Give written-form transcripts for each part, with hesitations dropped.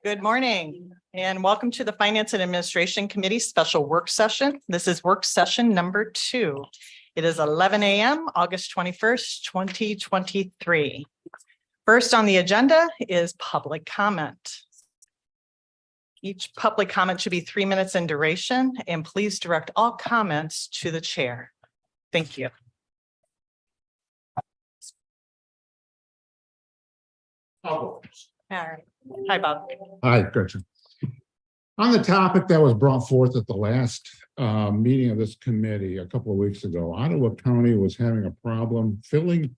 Good morning and welcome to the Finance and Administration Committee Special Work Session. This is work session number 2. It is 11 a.m. August 21st, 2023. First on the agenda is public comment. Each public comment should be 3 minutes in duration, and please direct all comments to the chair. Thank you. All right. Hi, Bob. Hi, Gretchen. On the topic that was brought forth at the last meeting of this committee a couple of weeks ago, Ottawa County was having a problem filling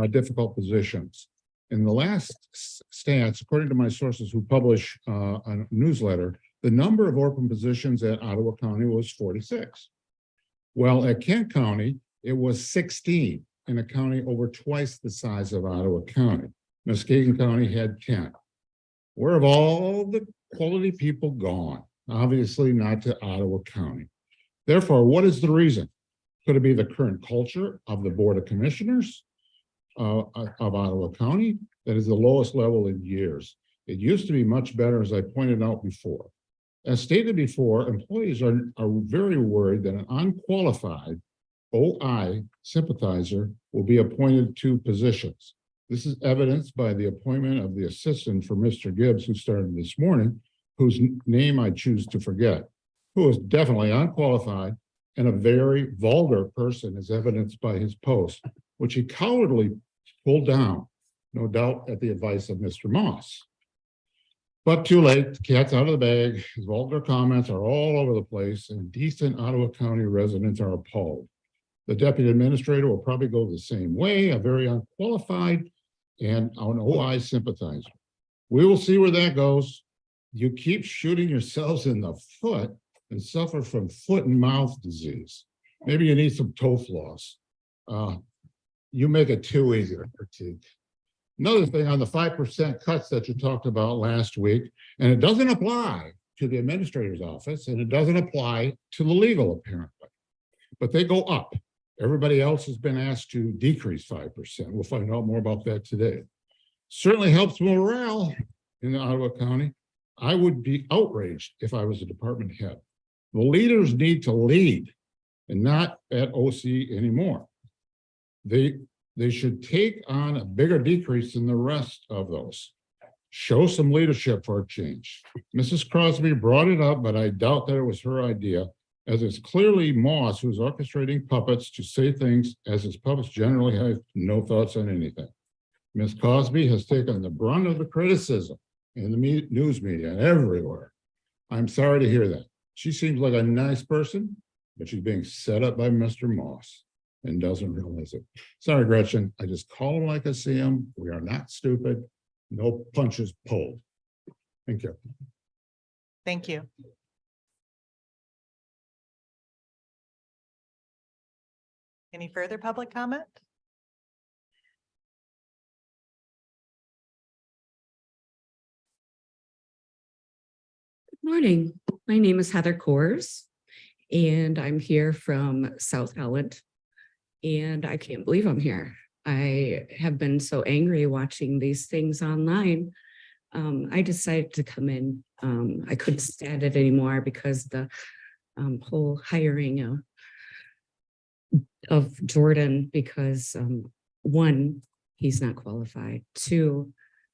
difficult positions. In the last stats, according to my sources who publish a newsletter, the number of open positions at Ottawa County was 46. Well, at Kent County, it was 16 in a county over twice the size of Ottawa County. Muskegon County had 10. Where have all the quality people gone? Obviously not to Ottawa County. Therefore, what is the reason? Could it be the current culture of the Board of Commissioners of Ottawa County that is the lowest level in years? It used to be much better, as I pointed out before. As stated before, employees are very worried that an unqualified OI sympathizer will be appointed to positions. This is evidenced by the appointment of the assistant for Mr. Gibbs, who started this morning, whose name I choose to forget, who is definitely unqualified and a very vulgar person, as evidenced by his post, which he cowardly pulled down, no doubt at the advice of Mr. Moss. But too late, the cat's out of the bag. His vulgar comments are all over the place, and decent Ottawa County residents are appalled. The deputy administrator will probably go the same way, a very unqualified and an OI sympathizer. We will see where that goes. You keep shooting yourselves in the foot and suffer from foot and mouth disease. Maybe you need some toe floss. You make it too easy to critique. Another thing on the 5% cuts that you talked about last week, and it doesn't apply to the administrator's office, and it doesn't apply to the legal, apparently, but they go up. Everybody else has been asked to decrease 5%. We'll find out more about that today. Certainly helps morale in Ottawa County. I would be outraged if I was a department head. The leaders need to lead and not at OC anymore. They should take on a bigger decrease than the rest of those. Show some leadership for a change. Mrs. Crosby brought it up, but I doubt that it was her idea, as it's clearly Moss who's orchestrating puppets to say things, as his puppets generally have no thoughts on anything. Ms. Cosby has taken the brunt of the criticism in the news media and everywhere. I'm sorry to hear that. She seems like a nice person, but she's being set up by Mr. Moss and doesn't realize it. Sorry, Gretchen, I just call him like I see him. We are not stupid. No punches pulled. Thank you. Thank you. Any further public comment? Good morning. My name is Heather Coors, and I'm here from South Elland, and I can't believe I'm here. I have been so angry watching these things online. I decided to come in. I couldn't stand it anymore because the whole hiring of Jordan, because one, he's not qualified. Two,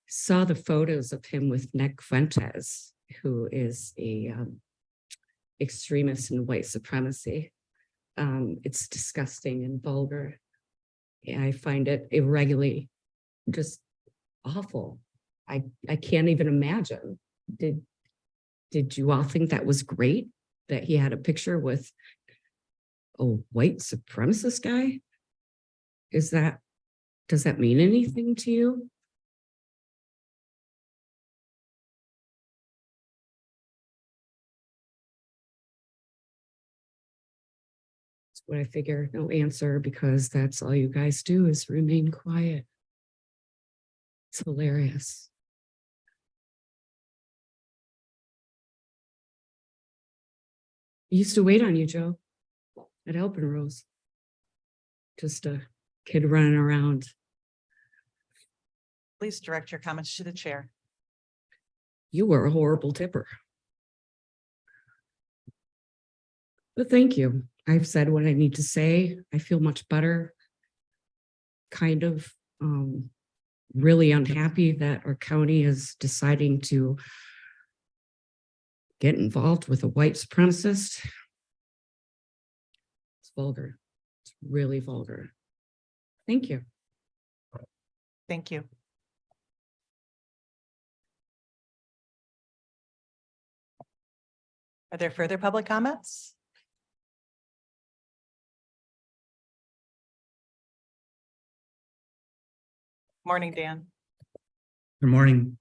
saw the photos of him with Nick Fuentes, who is a extremist in white supremacy. It's disgusting and vulgar. I find it irregularly just awful. I can't even imagine. Did you all think that was great, that he had a picture with a white supremacist guy? Does that mean anything to you? That's what I figure. No answer, because that's all you guys do is remain quiet. It's hilarious. I used to wait on you, Joe, at Elpin Rose. Just a kid running around. Please direct your comments to the chair. You were a horrible tipper. But thank you. I've said what I need to say. I feel much better. Kind of really unhappy that our county is deciding to get involved with a white supremacist. It's vulgar. It's really vulgar. Thank you. Thank you. Are there further public comments? Morning, Dan. Good morning.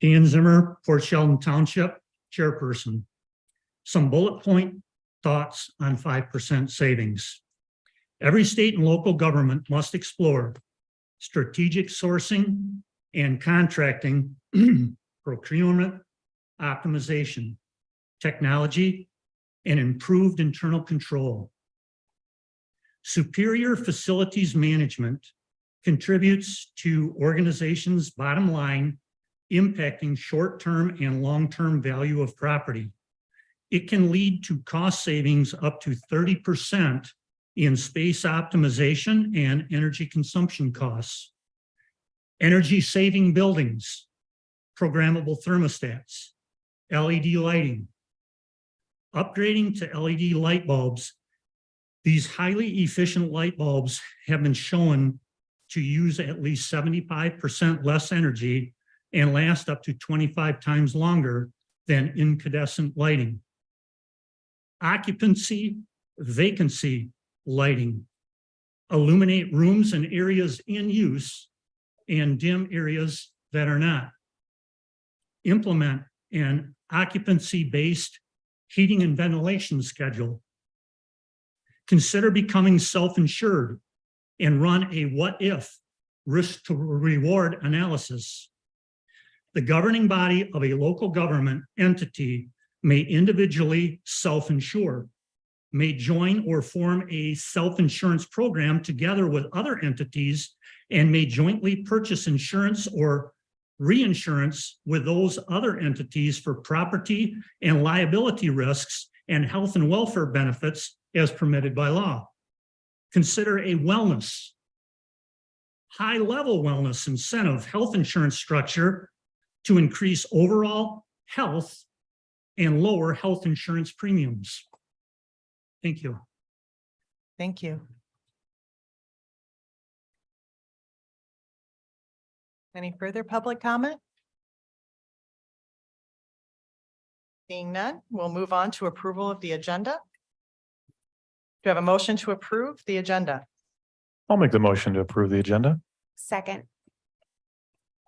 Dan Zimmer, Port Sheldon Township Chairperson. Some bullet point thoughts on 5% savings. Every state and local government must explore strategic sourcing and contracting, procurement, optimization, technology, and improved internal control. Superior facilities management contributes to organizations' bottom line, impacting short-term and long-term value of property. It can lead to cost savings up to 30% in space optimization and energy consumption costs. Energy saving buildings, programmable thermostats, LED lighting. Upgrading to LED light bulbs. These highly efficient light bulbs have been shown to use at least 75% less energy and last up to 25 times longer than incandescent lighting. Occupancy, vacancy lighting. Illuminate rooms and areas in use and dim areas that are not. Implement an occupancy-based heating and ventilation schedule. Consider becoming self-insured and run a what-if risk to reward analysis. The governing body of a local government entity may individually self-insure, may join or form a self-insurance program together with other entities, and may jointly purchase insurance or reinsurance with those other entities for property and liability risks and health and welfare benefits as permitted by law. Consider a wellness, high-level wellness incentive health insurance structure to increase overall health and lower health insurance premiums. Thank you. Thank you. Any further public comment? Seeing none, we'll move on to approval of the agenda. Do you have a motion to approve the agenda? I'll make the motion to approve the agenda. Second.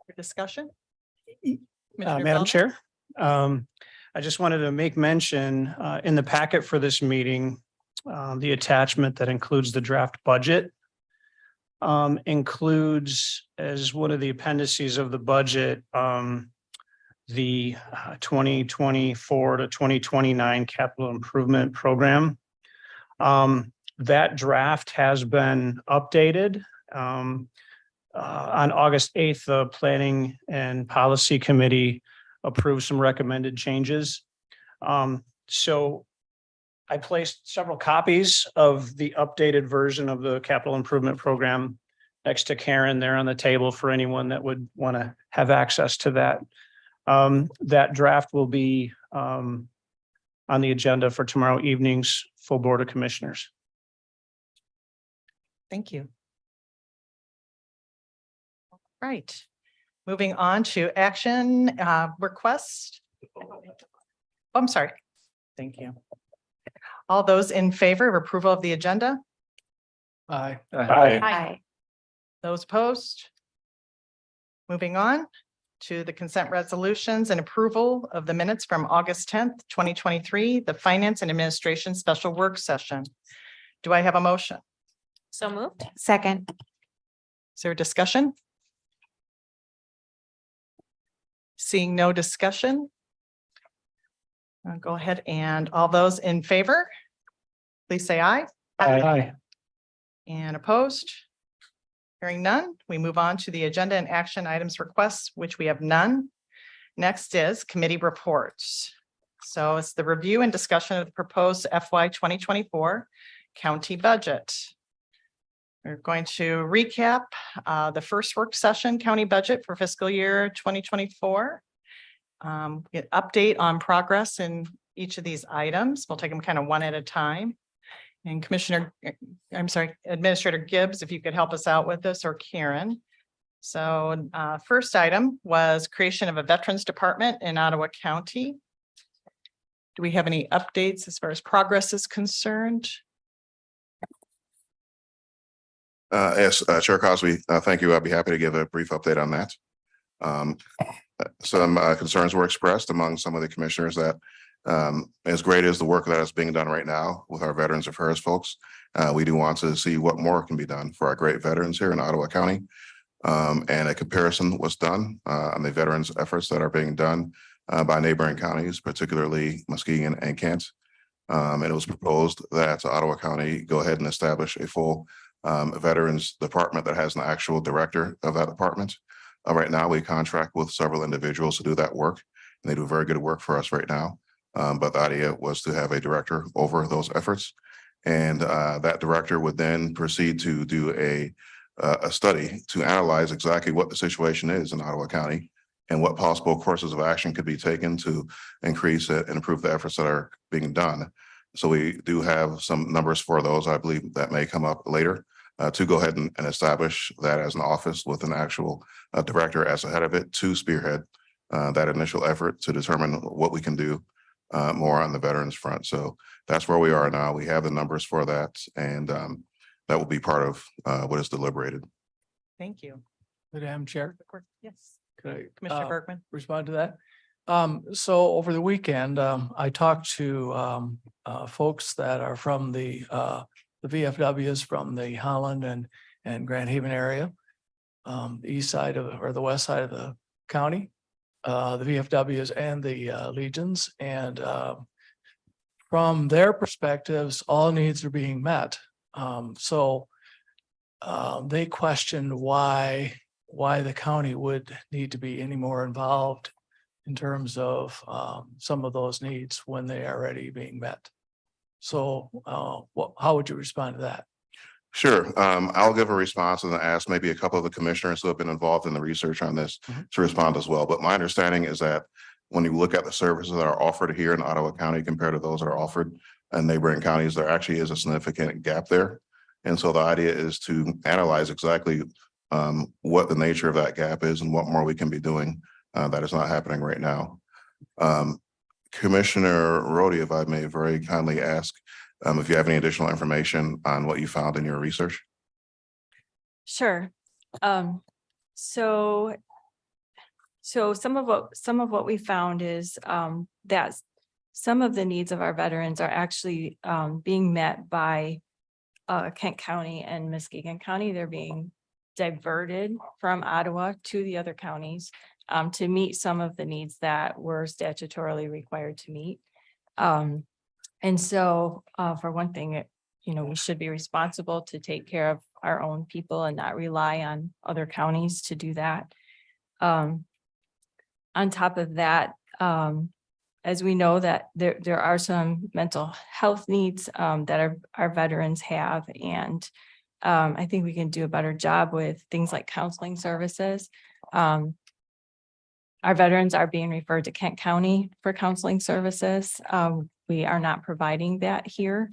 For discussion? Madam Chair, I just wanted to make mention in the packet for this meeting, the attachment that includes the draft budget includes as one of the appendices of the budget, the 2024 to 2029 capital improvement program. That draft has been updated. On August 8th, the Planning and Policy Committee approved some recommended changes. So I placed several copies of the updated version of the capital improvement program next to Karen there on the table for anyone that would want to have access to that. That draft will be on the agenda for tomorrow evening's full Board of Commissioners. Thank you. Right. Moving on to action request. I'm sorry. Thank you. All those in favor of approval of the agenda? Aye. Aye. Those opposed? Moving on to the consent resolutions and approval of the minutes from August 10th, 2023, the Finance and Administration Special Work Session. Do I have a motion? So moved. Second. Is there a discussion? Seeing no discussion, I'll go ahead and all those in favor, please say aye. Aye. And opposed? Hearing none, we move on to the agenda and action items requests, which we have none. Next is committee reports. So it's the review and discussion of the proposed FY 2024 county budget. We're going to recap the first work session county budget for fiscal year 2024. Get update on progress in each of these items. We'll take them kind of one at a time. And Administrator Gibbs, if you could help us out with this, or Karen. So first item was creation of a Veterans Department in Ottawa County. Do we have any updates as far as progress is concerned? Yes, Chair Cosby, thank you. I'd be happy to give a brief update on that. Some concerns were expressed among some of the commissioners that as great as the work that is being done right now with our Veterans Affairs folks, we do want to see what more can be done for our great veterans here in Ottawa County. And a comparison was done on the veterans efforts that are being done by neighboring counties, particularly Muskegon and Kent. And it was proposed that Ottawa County go ahead and establish a full Veterans Department that has an actual director of that department. Right now, we contract with several individuals to do that work, and they do very good work for us right now. But the idea was to have a director over those efforts, and that director would then proceed to do a study to analyze exactly what the situation is in Ottawa County and what possible courses of action could be taken to increase and improve the efforts that are being done. So we do have some numbers for those. I believe that may come up later to go ahead and establish that as an office with an actual director as the head of it to spearhead that initial effort to determine what we can do more on the veterans front. So that's where we are now. We have the numbers for that, and that will be part of what is deliberated. Thank you. Madam Chair, Yes, could Commissioner I Bergman. respond to that? So over the weekend, I talked to folks that are from the VFWs from the Holland and Grand Haven area, the east side of, or the west side of the county, the VFWs and the Legions. And from their perspectives, all needs are being met. So they questioned why the county would need to be any more involved in terms of some of those needs when they are already being met. So how would you respond to that? Sure. I'll give a response and then ask maybe a couple of the commissioners who have been involved in the research on this to respond as well. But my understanding is that when you look at the services that are offered here in Ottawa County compared to those that are offered in neighboring counties, there actually is a significant gap there. And so the idea is to analyze exactly what the nature of that gap is and what more we can be doing that is not happening right now. Commissioner Rhodey, if I may very kindly ask if you have any additional information on what you found in your research. Sure. So some of what we found is that some of the needs of our veterans are actually being met by Kent County and Muskegon County. They're being diverted from Ottawa to the other counties to meet some of the needs that we're statutorily required to meet. And so for one thing, we should be responsible to take care of our own people and not rely on other counties to do that. On top of that, as we know that there are some mental health needs that our veterans have, and I think we can do a better job with things like counseling services. Our veterans are being referred to Kent County for counseling services. We are not providing that here.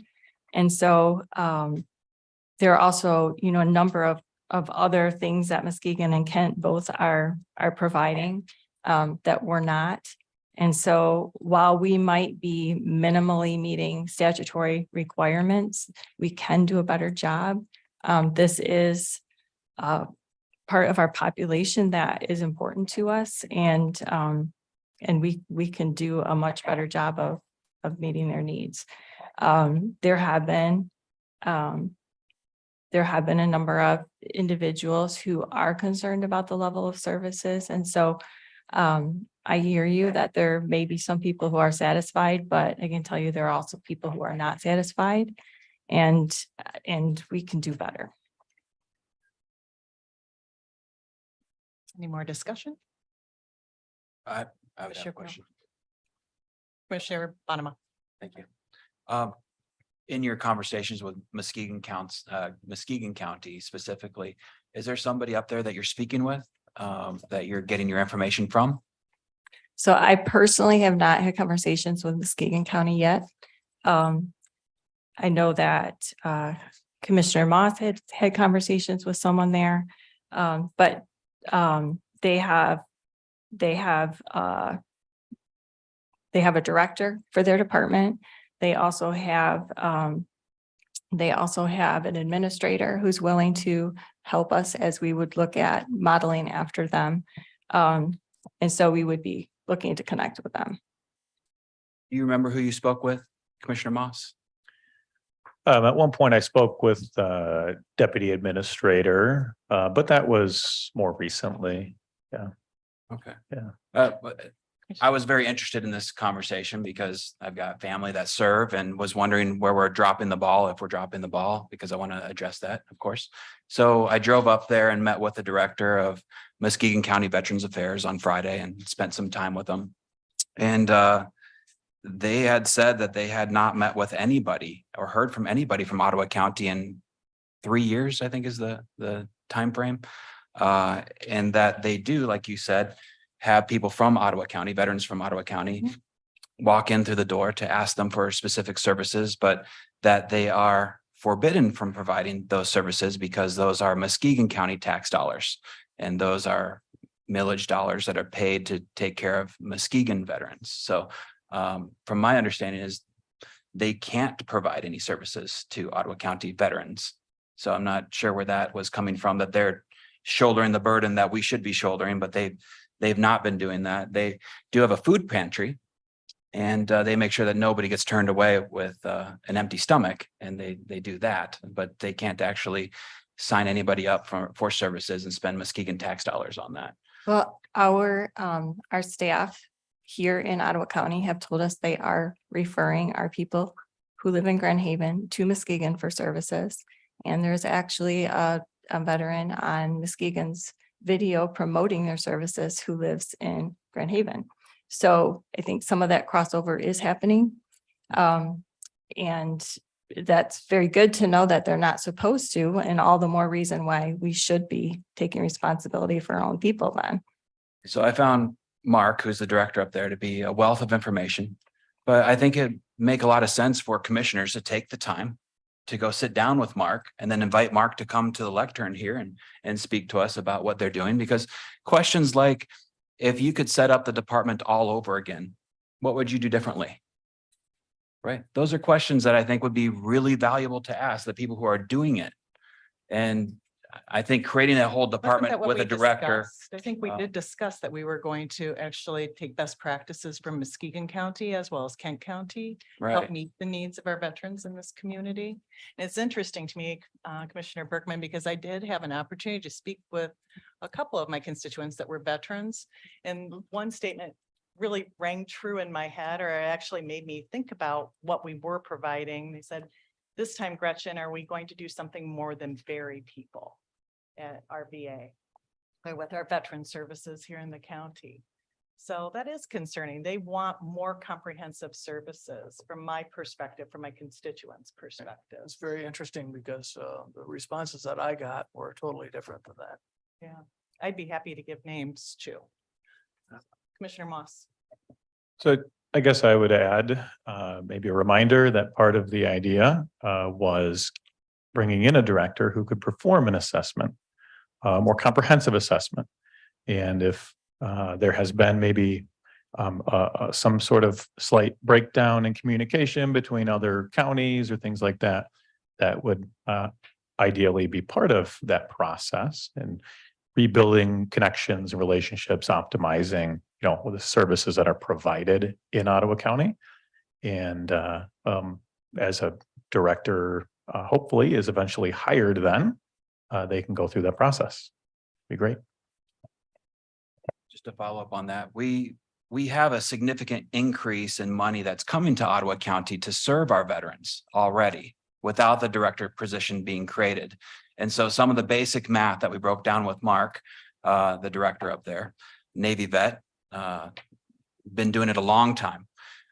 And so there are also, a number of other things that Muskegon and Kent both are providing that we're not. And so while we might be minimally meeting statutory requirements, we can do a better job. This is part of our population that is important to us, and we can do a much better job of meeting their needs. There have been a number of individuals who are concerned about the level of services, and so I hear you that there may be some people who are satisfied, but I can tell you there are also people who are not satisfied, and we can do better. Any more discussion? I I would have Commissioner a question. Commissioner Bonema. Thank you. In your conversations with Muskegon County specifically, is there somebody up there that you're speaking with, that you're getting your information from? So I personally have not had conversations with Muskegon County yet. I know that Commissioner Moss had conversations with someone there. But they have a director for their department. They also have an administrator who's willing to help us as we would look at modeling after them. And so we would be looking to connect with them. Do you remember who you spoke with, Commissioner Moss? At one point I spoke with deputy administrator, but that was more recently. Okay. Yeah. But I was very interested in this conversation because I've got family that serve and was wondering where we're dropping the ball, if we're dropping the ball, because I want to address that, of course. So I drove up there and met with the director of Muskegon County Veterans Affairs on Friday and spent some time with them. And they had said that they had not met with anybody or heard from anybody from Ottawa County in 3 years, I think is the time frame. And that they do, like you said, have people from Ottawa County, veterans from Ottawa County, walk in through the door to ask them for specific services, but that they are forbidden from providing those services because those are Muskegon County tax dollars. And those are millage dollars that are paid to take care of Muskegon veterans. So from my understanding is they can't provide any services to Ottawa County veterans. So I'm not sure where that was coming from, that they're shouldering the burden that we should be shouldering, but they've not been doing that. They do have a food pantry, and they make sure that nobody gets turned away with an empty stomach, and they do that, but they can't actually sign anybody up for services and spend Muskegon tax dollars on that. Well, our staff here in Ottawa County have told us they are referring our people who live in Grand Haven to Muskegon for services. And there's actually a veteran on Muskegon's video promoting their services who lives in Grand Haven. So I think some of that crossover is happening. And that's very good to know that they're not supposed to, and all the more reason why we should be taking responsibility for our own people then. So I found Mark, who's the director up there, to be a wealth of information, but I think it'd make a lot of sense for commissioners to take the time to go sit down with Mark and then invite Mark to come to the lectern here and speak to us about what they're doing. Because questions like, if you could set up the department all over again, what would you do differently? Right? Those are questions that I think would be really valuable to ask the people who are doing it. And I think creating a whole Wasn't department that what with we a director. discussed? I think we did discuss that we were going to actually take best practices from Muskegon County as well as Kent County, help Right. meet the needs of our veterans in this community. And it's interesting to me, Commissioner Berkman, because I did have an opportunity to speak with a couple of my constituents that were veterans. And one statement really rang true in my head, or it actually made me think about what we were providing. They said, this time, Gretchen, are we going to do something more than bury people at our VA or with our veteran services here in the county? So that is concerning. They want more comprehensive services from my perspective, from my constituents' perspective. It's very interesting because the responses that I got were totally different than that. Yeah, I'd be happy to give names too. Commissioner Moss. So I guess I would add maybe a reminder that part of the idea was bringing in a director who could perform an assessment, a more comprehensive assessment. And if there has been maybe some sort of slight breakdown in communication between other counties or things like that, that would ideally be part of that process and rebuilding connections and relationships, optimizing, the services that are provided in Ottawa County. And as a director, hopefully is eventually hired, then they can go through that process. Be great. Just to follow up on that, we have a significant increase in money that's coming to Ottawa County to serve our veterans already without the director position being created. And so some of the basic math that we broke down with Mark, the director up there, Navy vet, been doing it a long time,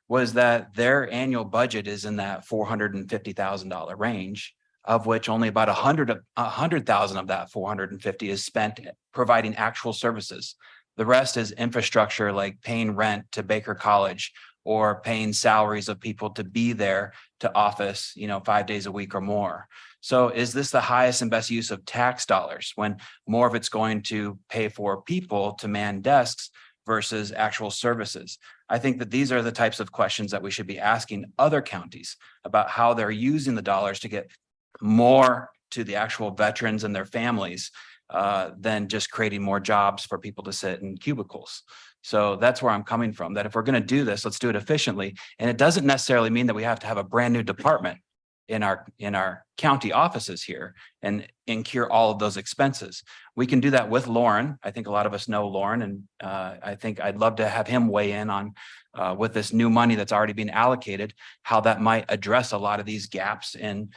was that their annual budget is in that $450,000 range, of which only about 100,000 of that 450 is spent providing actual services. The rest is infrastructure like paying rent to Baker College or paying salaries of people to be there to office, 5 days a week or more. So is this the highest and best use of tax dollars when more of it's going to pay for people to man desks versus actual services? I think that these are the types of questions that we should be asking other counties about how they're using the dollars to get more to the actual veterans and their families than just creating more jobs for people to sit in cubicles. So that's where I'm coming from, that if we're going to do this, let's do it efficiently. And it doesn't necessarily mean that we have to have a brand new department in our county offices here and incur all of those expenses. We can do that with Lauren. I think a lot of us know Lauren, and I think I'd love to have him weigh in on with this new money that's already been allocated, how that might address a lot of these gaps in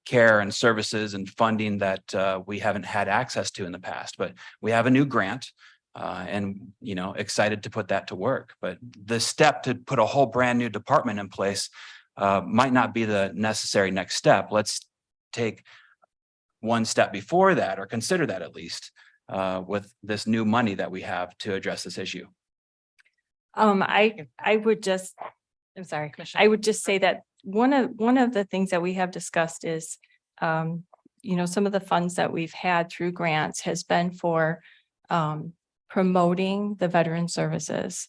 care and services and funding that we haven't had access to in the past. But we have a new grant and, excited to put that to work. But the step to put a whole brand new department in place might not be the necessary next step. Let's take one step before that, or consider that at least, with this new money that we have to address this issue. I would just, I'm sorry, I would just say that one of the things that we have discussed is, some of the funds that we've had through grants has been for promoting the veteran services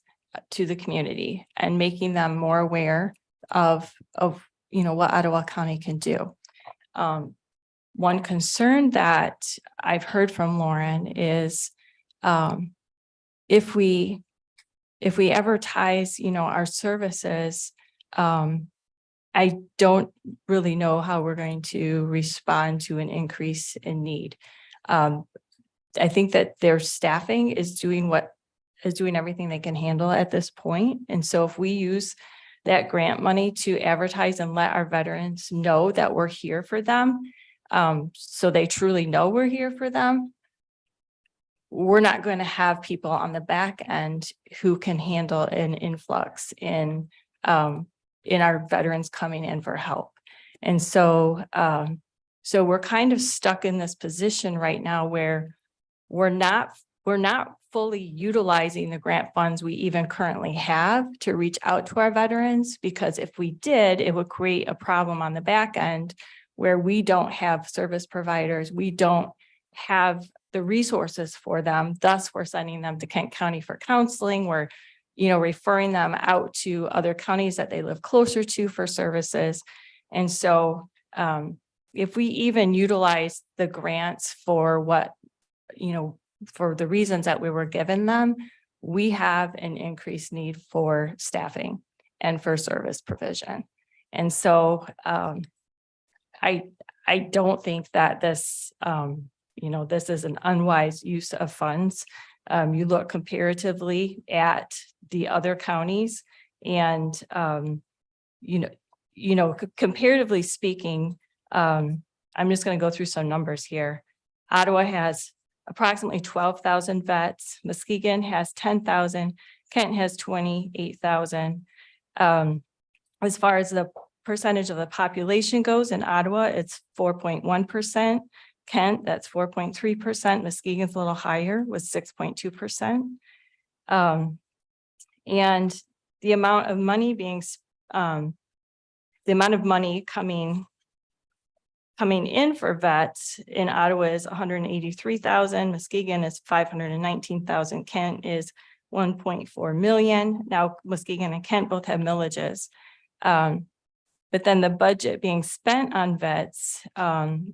to the community and making them more aware of what Ottawa County can do. One concern that I've heard from Lauren is if we advertise, our services, I don't really know how we're going to respond to an increase in need. I think that their staffing is doing everything they can handle at this point. And so if we use that grant money to advertise and let our veterans know that we're here for them, so they truly know we're here for them, we're not going to have people on the back end who can handle an influx in our veterans coming in for help. And so, so we're kind of stuck in this position right now where we're not fully utilizing the grant funds we even currently have to reach out to our veterans, because if we did, it would create a problem on the back end where we don't have service providers, we don't have the resources for them. Thus, we're sending them to Kent County for counseling. We're, referring them out to other counties that they live closer to for services. And so if we even utilize the grants for what, for the reasons that we were given them, we have an increased need for staffing and for service provision. And so I don't think that this, this is an unwise use of funds. You look comparatively at the other counties and, comparatively speaking, I'm just going to go through some numbers here. Ottawa has approximately 12,000 vets. Muskegon has 10,000. Kent has 28,000. As far as the percentage of the population goes in Ottawa, it's 4.1%. Kent, that's 4.3%. Muskegon's a little higher with 6.2%. And the amount of money coming in for vets in Ottawa is 183,000. Muskegon is 519,000. Kent is 1.4 million. Now Muskegon and Kent both have millages. But then the budget being spent on vets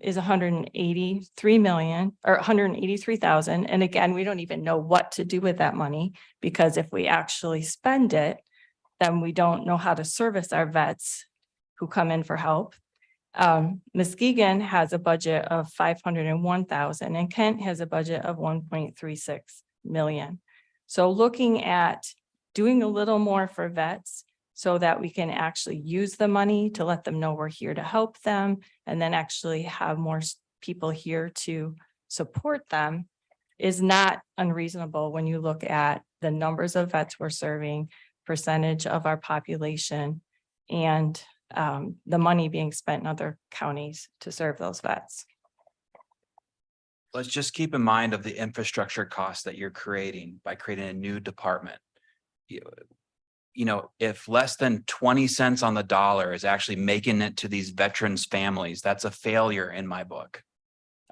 is 183 million or 183,000. And again, we don't even know what to do with that money, because if we actually spend it, then we don't know how to service our vets who come in for help. Muskegon has a budget of 501,000 and Kent has a budget of 1.36 million. So looking at doing a little more for vets so that we can actually use the money to let them know we're here to help them, and then actually have more people here to support them, is not unreasonable when you look at the numbers of vets we're serving, percentage of our population, and the money being spent in other counties to serve those vets. Let's just keep in mind of the infrastructure costs that you're creating by creating a new department. You know, if less than 20 cents on the dollar is actually making it to these veterans' families, that's a failure in my book.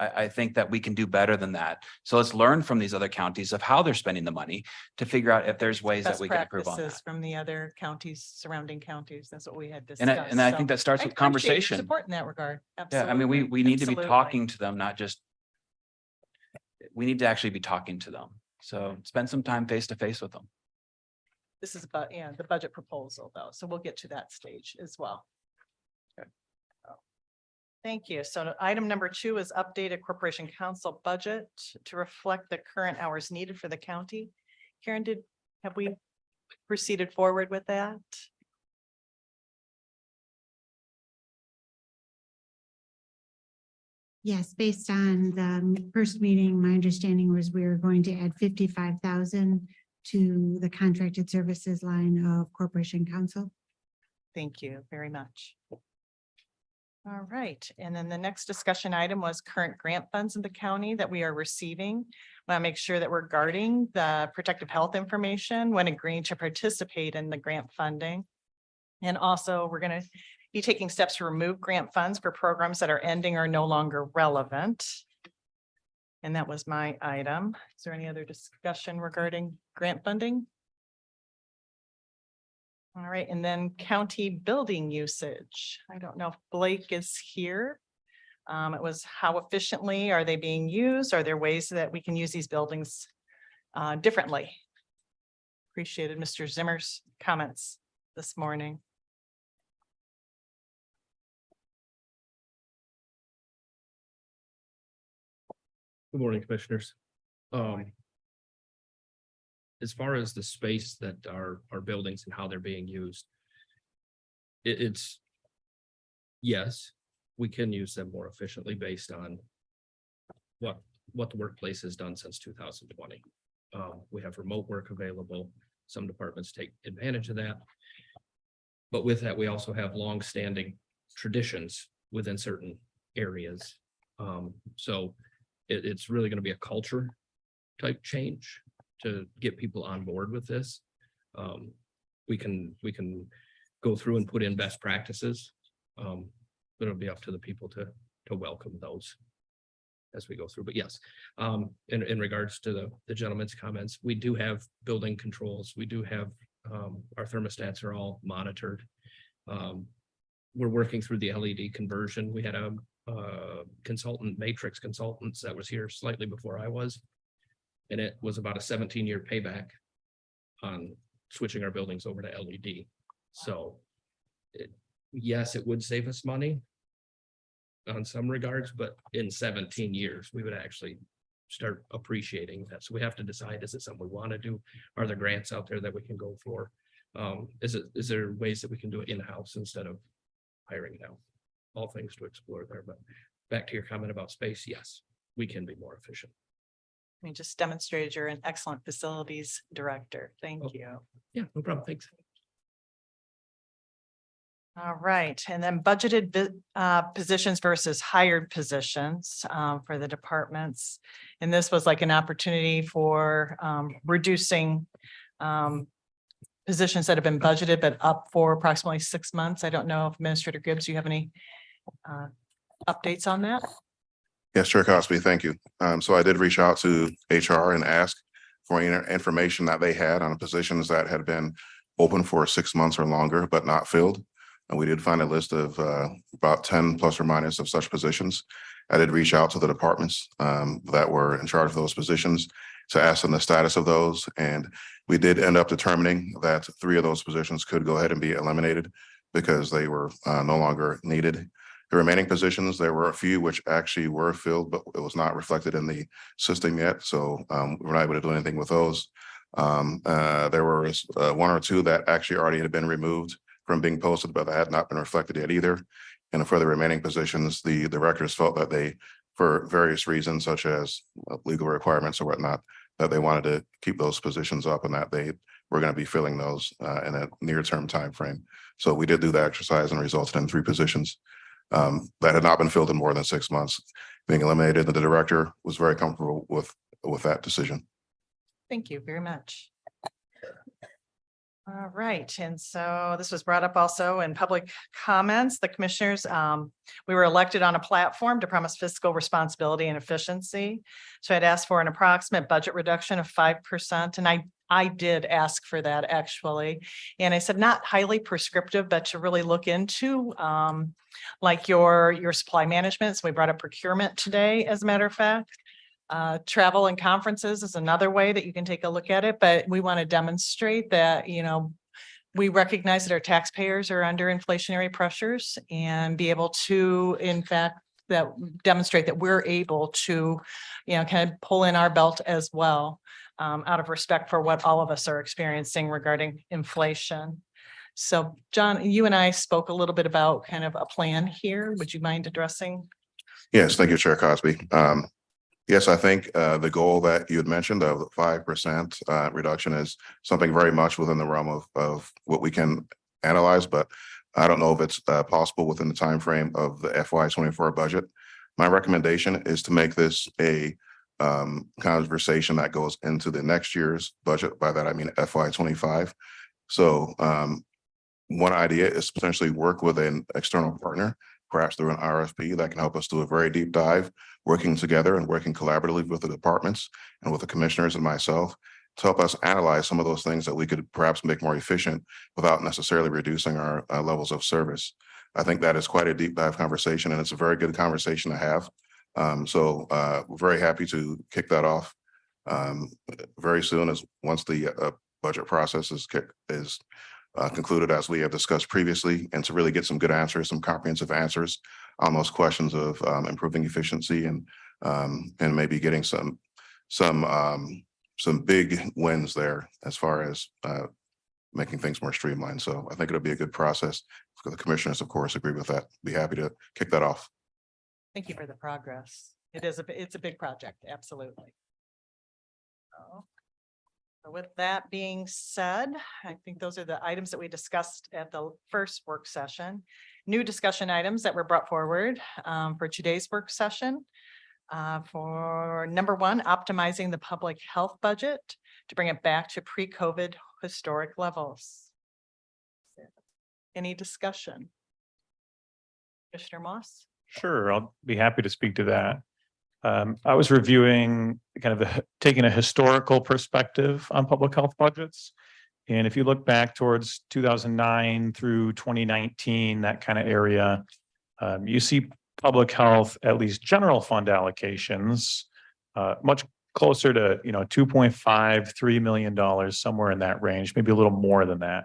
I think that we can do better than that. So let's learn from these other counties of how they're spending the money to figure out if there's ways that Best we can improve on practices that. from the other counties, surrounding counties. That's what we had And discussed. I So think that starts I with appreciate your conversation. Support in that regard. Yeah, I mean, Absolutely. we need to be Absolutely. talking to them, not just. We need to actually be talking to them. So spend some time face to face with them. This is about, yeah, the budget proposal though. So we'll get to that stage as well. Thank you. So item number 2 is updated corporation council budget to reflect the current hours needed for the county. Karen, have we proceeded forward with that? Yes, based on the first meeting, my understanding was we were going to add 55,000 to the contracted services line of corporation council. Thank you very much. All right, and then the next discussion item was current grant funds in the county that we are receiving. Want to make sure that we're guarding the protective health information when agreeing to participate in the grant funding. And also, we're going to be taking steps to remove grant funds for programs that are ending or no longer relevant. And that was my item. Is there any other discussion regarding grant funding? All right, and then county building usage. I don't know if Blake is here. It was how efficiently are they being used? Are there ways that we can use these buildings differently? Appreciated Mr. Zimmer's comments this morning. Good morning, commissioners. As far as the space that our buildings and how they're being used. It's. Yes, we can use them more efficiently based on. What the workplace has done since 2020. We have remote work available. Some departments take advantage of that. But with that, we also have longstanding traditions within certain areas. So it's really going to be a culture type change to get people on board with this. We can go through and put in best practices. But it'll be up to the people to welcome those as we go through. But yes, in regards to the gentleman's comments, we do have building controls. We do have our thermostats are all monitored. We're working through the LED conversion. We had a consultant, Matrix Consultants, that was here slightly before I was. And it was about a 17-year payback on switching our buildings over to LED. So yes, it would save us money on some regards, but in 17 years, we would actually start appreciating that. So we have to decide, is it something we want to do? Are there grants out there that we can go for? Is there ways that we can do it in-house instead of hiring out? All things to explore there, but back to your comment about space, yes, we can be more efficient. You just demonstrated you're an excellent facilities director. Thank Oh. you. Yeah, no problem. Thanks. All right, and then budgeted positions versus hired positions for the departments. And this was like an opportunity for reducing positions that have been budgeted but up for approximately 6 months. I don't know if Administrator Gibbs, you have any updates on that? Yes, Chair Cosby, thank you. So I did reach out to HR and ask for any information that they had on positions that had been open for 6 months or longer, but not filled. And we did find a list of about 10 plus or minus of such positions. I did reach out to the departments that were in charge of those positions to ask them the status of those. And we did end up determining that 3 of those positions could go ahead and be eliminated because they were no longer needed. The remaining positions, there were a few which actually were filled, but it was not reflected in the system yet. So we're not able to do anything with those. There were 1 or 2 that actually already had been removed from being posted, but that had not been reflected yet either. And for the remaining positions, the directors felt that they, for various reasons, such as legal requirements or whatnot, that they wanted to keep those positions up and that they were going to be filling those in a near-term time frame. So we did do the exercise and resulted in 3 positions that had not been filled in more than 6 months being eliminated. And the director was very comfortable with that decision. Thank you very much. All right, and so this was brought up also in public comments. The commissioners, we were elected on a platform to promise fiscal responsibility and efficiency. So I'd asked for an approximate budget reduction of 5%, and I did ask for that actually. And I said not highly prescriptive, but to really look into like your supply management. So we brought up procurement today, as a matter of fact. Travel and conferences is another way that you can take a look at it, but we want to demonstrate that, you know, we recognize that our taxpayers are under inflationary pressures and be able to, in fact, that demonstrate that we're able to, you know, kind of pull in our belt as well, out of respect for what all of us are experiencing regarding inflation. So John, you and I spoke a little bit about kind of a plan here. Would you mind addressing? Yes, thank you, Chair Cosby. Yes, I think the goal that you had mentioned of the 5% reduction is something very much within the realm of what we can analyze, but I don't know if it's possible within the time frame of the FY24 budget. My recommendation is to make this a conversation that goes into the next year's budget. By that, I mean FY25. So one idea is potentially work with an external partner, perhaps through an RFP that can help us do a very deep dive, working together and working collaboratively with the departments and with the commissioners and myself to help us analyze some of those things that we could perhaps make more efficient without necessarily reducing our levels of service. I think that is quite a deep dive conversation, and it's a very good conversation to have. So we're very happy to kick that off very soon, as once the budget process is concluded, as we have discussed previously, and to really get some good answers, some comprehensive answers on those questions of improving efficiency and maybe getting some big wins there as far as making things more streamlined. So I think it'll be a good process. The commissioners, of course, agree with that. Be happy to kick that off. Thank you for the progress. It's a big project, absolutely. So with that being said, I think those are the items that we discussed at the first work session. New discussion items that were brought forward for today's work session. For number 1, optimizing the public health budget to bring it back to pre-COVID historic levels. Any discussion? Commissioner Moss? Sure, I'll be happy to speak to that. I was reviewing kind of taking a historical perspective on public health budgets. And if you look back towards 2009 through 2019, that kind of area, you see public health, at least general fund allocations, much closer to, you know, $2.5–3 million, somewhere in that range, maybe a little more than that.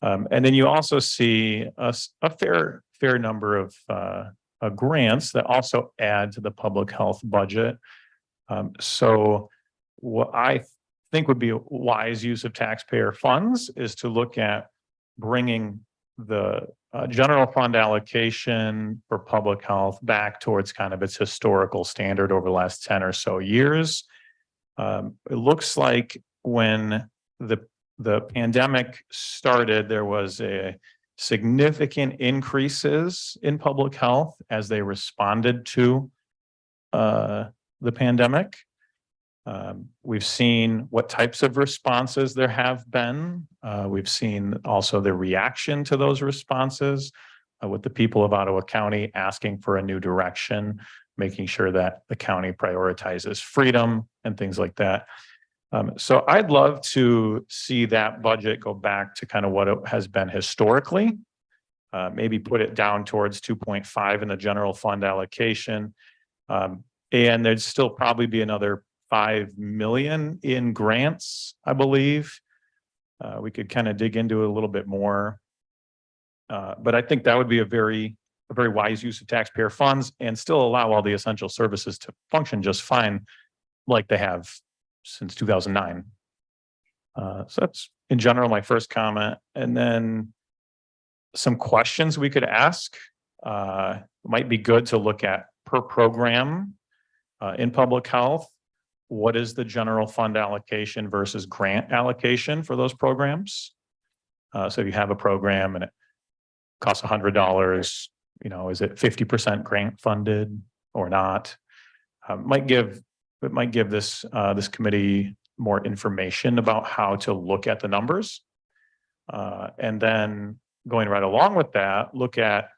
And then you also see a fair number of grants that also add to the public health budget. So what I think would be a wise use of taxpayer funds is to look at bringing the general fund allocation for public health back towards kind of its historical standard over the last 10 or so years. It looks like when the pandemic started, there was a significant increases in public health as they responded to the pandemic. We've seen what types of responses there have been. We've seen also the reaction to those responses with the people of Ottawa County asking for a new direction, making sure that the county prioritizes freedom and things like that. So I'd love to see that budget go back to kind of what it has been historically, maybe put it down towards 2.5 in the general fund allocation. And there'd still probably be another 5 million in grants, I believe. We could kind of dig into it a little bit more. But I think that would be a very wise use of taxpayer funds and still allow all the essential services to function just fine like they have since 2009. So that's in general my first comment. And then some questions we could ask might be good to look at per program in public health. what is the general fund allocation versus grant allocation for those programs? So if you have a program and it costs $100, is it 50% grant funded or not? It might give this committee more information about how to look at the numbers. And then going right along with that, look at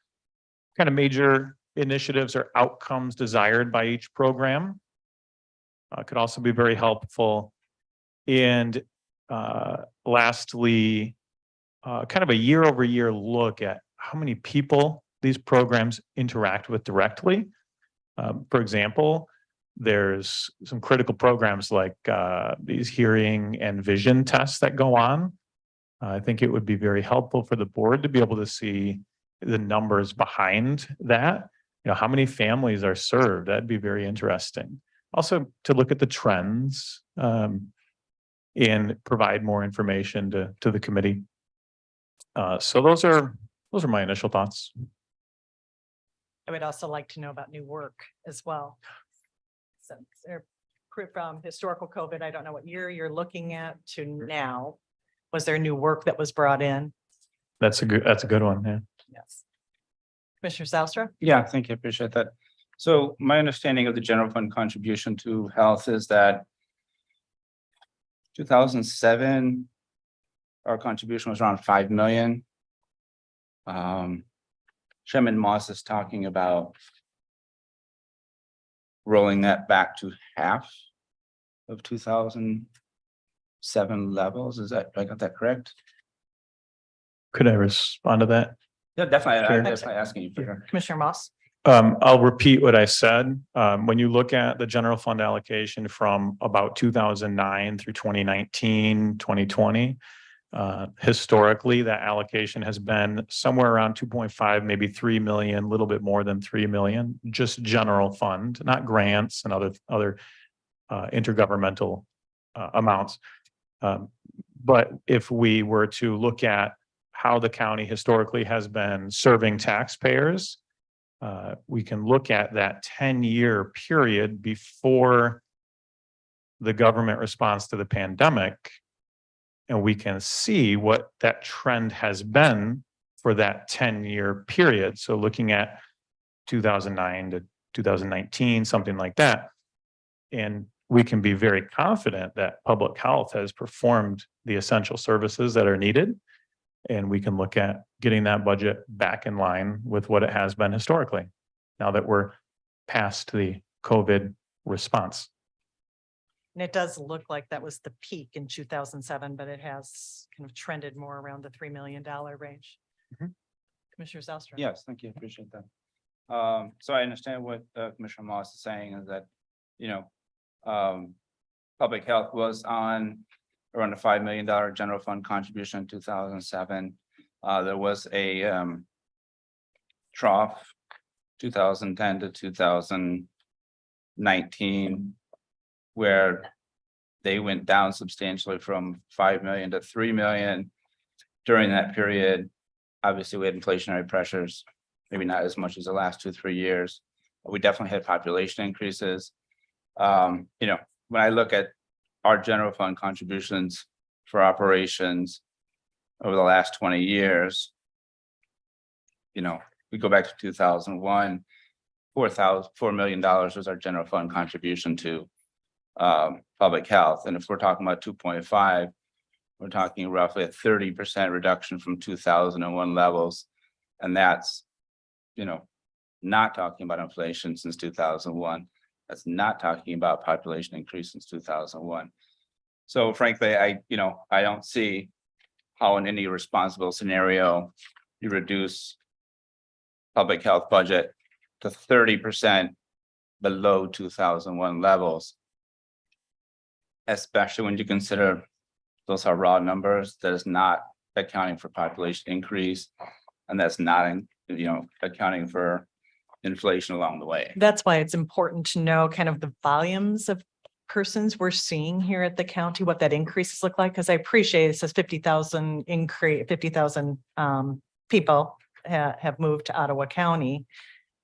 kind of major initiatives or outcomes desired by each program. Could also be very helpful. And lastly, kind of a year-over-year look at how many people these programs interact with directly. For example, there's some critical programs like these hearing and vision tests that go on. I think it would be very helpful for the board to be able to see the numbers behind that. How many families are served? That'd be very interesting. Also, to look at the trends and provide more information to the committee. So those are my initial thoughts. I would also like to know about new work as well. So they're from historical COVID. I don't know what year you're looking at to now. Was there new work that was brought in? That's a good one. Yeah. Yes. Commissioner Zylstra? Yeah, thank you. Appreciate that. So my understanding of the general fund contribution to health is that 2007, our contribution was around 5 million. Chairman Moss is talking about rolling that back to half of 2007 levels. I got that correct? Could I respond to that? Yeah, definitely. Sure. I'm definitely asking you for sure. Commissioner Moss? I'll repeat what I said. When you look at the general fund allocation from about 2009 through 2019, 2020, historically, that allocation has been somewhere around 2.5, maybe 3 million, a little bit more than 3 million, just general fund, not grants and other intergovernmental amounts. But if we were to look at how the county historically has been serving taxpayers, we can look at that 10-year period before the government response to the pandemic, and we can see what that trend has been for that 10-year period. So looking at 2009 to 2019, something like that. And we can be very confident that public health has performed the essential services that are needed. And we can look at getting that budget back in line with what it has been historically, now that we're past the COVID response. And it does look like that was the peak in 2007, but it has kind of trended more around the $3 million range. Mhm. Commissioner Zylstra? Yes, thank you. Appreciate that. So I understand what Commissioner Moss is saying is that, public health was on around a $5 million general fund contribution in 2007. There was a trough 2010 to 2019 where they went down substantially from 5 million to 3 million. During that period, obviously we had inflationary pressures, maybe not as much as the last 2-3 years. But we definitely had population increases. When I look at our general fund contributions for operations over the last 20 years, we go back to 2001, $4 million was our general fund contribution to public health. And if we're talking about 2.5, we're talking roughly a 30% reduction from 2001 levels. And that's, not talking about inflation since 2001. That's not talking about population increase since 2001. So frankly, I don't see how in any responsible scenario you reduce public health budget to 30% below 2001 levels, especially when you consider those are raw numbers. That is not accounting for population increase, and that's not, accounting for inflation along the way. That's why it's important to know kind of the volumes of persons we're seeing here at the county, what that increases look like, because I appreciate it says 50,000 increase, 50,000 people have moved to Ottawa County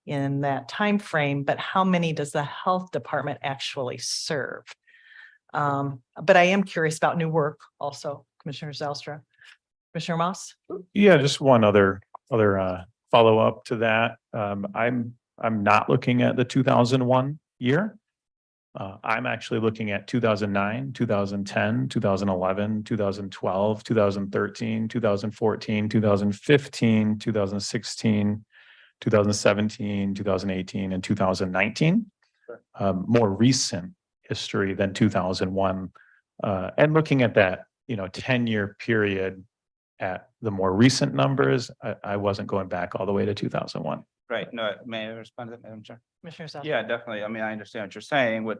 in that time frame, but how many does the health department actually serve? But I am curious about new work also, Commissioner Zylstra. Commissioner Moss? Yeah, just one other follow-up to that. I'm not looking at the 2001 year. I'm actually looking at 2009, 2010, 2011, 2012, 2013, 2014, 2015, 2016, 2017, 2018, and 2019. More recent history than 2001. And looking at that, 10-year period at the more recent numbers, I wasn't going back all the way to 2001. Right, no, may I respond to that, Madam Chair? Commissioner Zylstra? Yeah, definitely. I mean, I understand what you're saying. What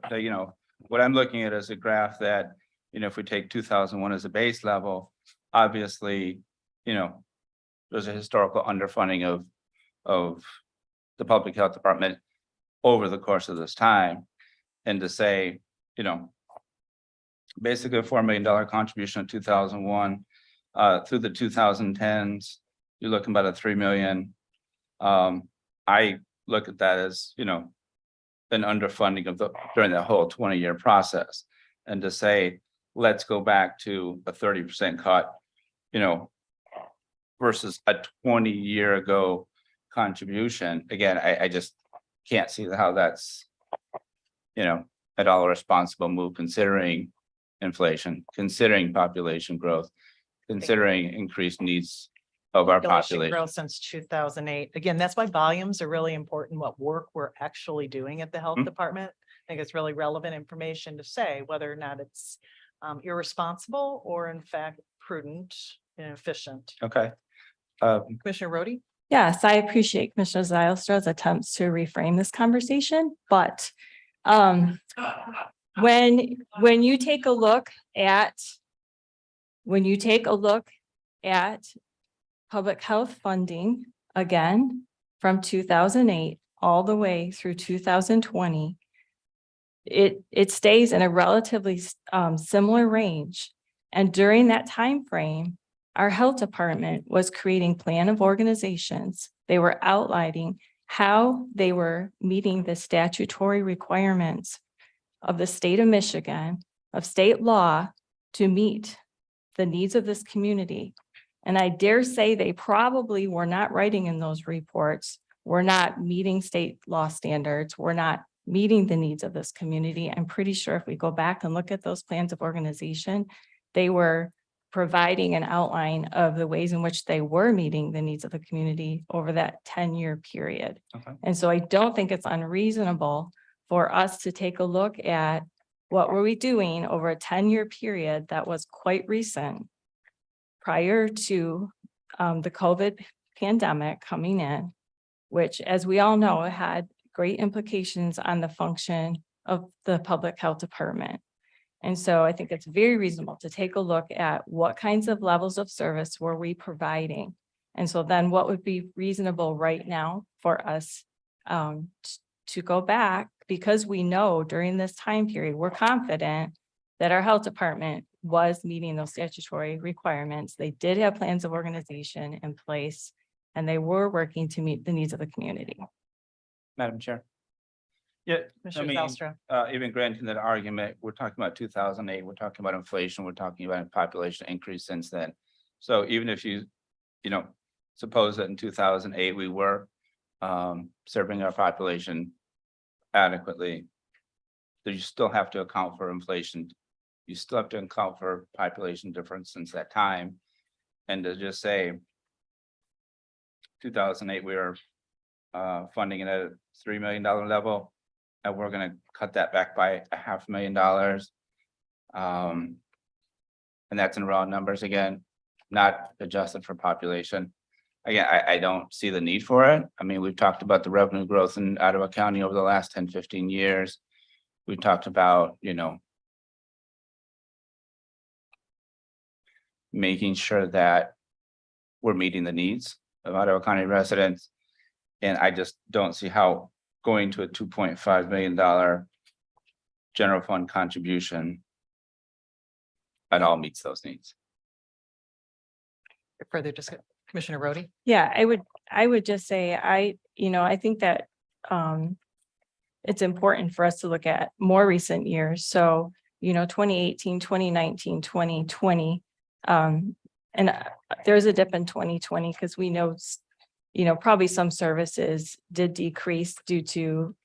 I'm looking at is a graph that, if we take 2001 as a base level, obviously, there's a historical underfunding of the public health department over the course of this time. And to say, basically a $4 million contribution in 2001, through the 2010s, you're looking about a $3 million. I look at that as, an underfunding during that whole 20-year process. And to say, let's go back to a 30% cut, versus a 20-year ago contribution. Again, I just can't see how that's, at all a responsible move, considering inflation, considering population growth, considering increased needs of our population. Growth since 2008. Again, that's why volumes are really important, what work we're actually doing at the health department. I think it's really relevant information to say whether or not it's irresponsible or in fact prudent and efficient. Okay. Commissioner Rhodey? Yes, I appreciate Commissioner Zylstra's attempts to reframe this conversation, but when you take a look at public health funding, again, from 2008 all the way through 2020, it stays in a relatively similar range. And during that time frame, our health department was creating plan of organizations. They were outlining how they were meeting the statutory requirements of the state of Michigan, of state law, to meet the needs of this community. And I dare say they probably were not writing in those reports, we're not meeting state law standards, we're not meeting the needs of this community. I'm pretty sure if we go back and look at those plans of organization, they were providing an outline of the ways in which they were meeting the needs of the community over that 10-year period. Okay. And so I don't think it's unreasonable for us to take a look at what were we doing over a 10-year period that was quite recent, prior to the COVID pandemic coming in, which, as we all know, had great implications on the function of the public health department. And so I think it's very reasonable to take a look at what kinds of levels of service were we providing. And so then what would be reasonable right now for us to go back, because we know during this time period, we're confident that our health department was meeting those statutory requirements. They did have plans of organization in place, and they were working to meet the needs of the community. Madam Chair. Yeah, Commissioner Zylstra? Even granting that argument, we're talking about 2008, we're talking about inflation, we're talking about a population increase since then. So even if you suppose that in 2008, we were serving our population adequately, you still have to account for inflation. You still have to account for population difference since that time. And to just say 2008, we were funding it at a $3 million level, and we're going to cut that back by $500,000. And that's in raw numbers, again, not adjusted for population. Again, I don't see the need for it. I mean, we've talked about the revenue growth in Ottawa County over the last 10, 15 years. We talked about, making sure that we're meeting the needs of Ottawa County residents. And I just don't see how going to a $2.5 million general fund contribution at all meets those needs. Further discussion, Commissioner Rhodey? Yeah, I would just say, I think that it's important for us to look at more recent years. So 2018, 2019, 2020. And there's a dip in 2020 because we know, probably some services did decrease due to,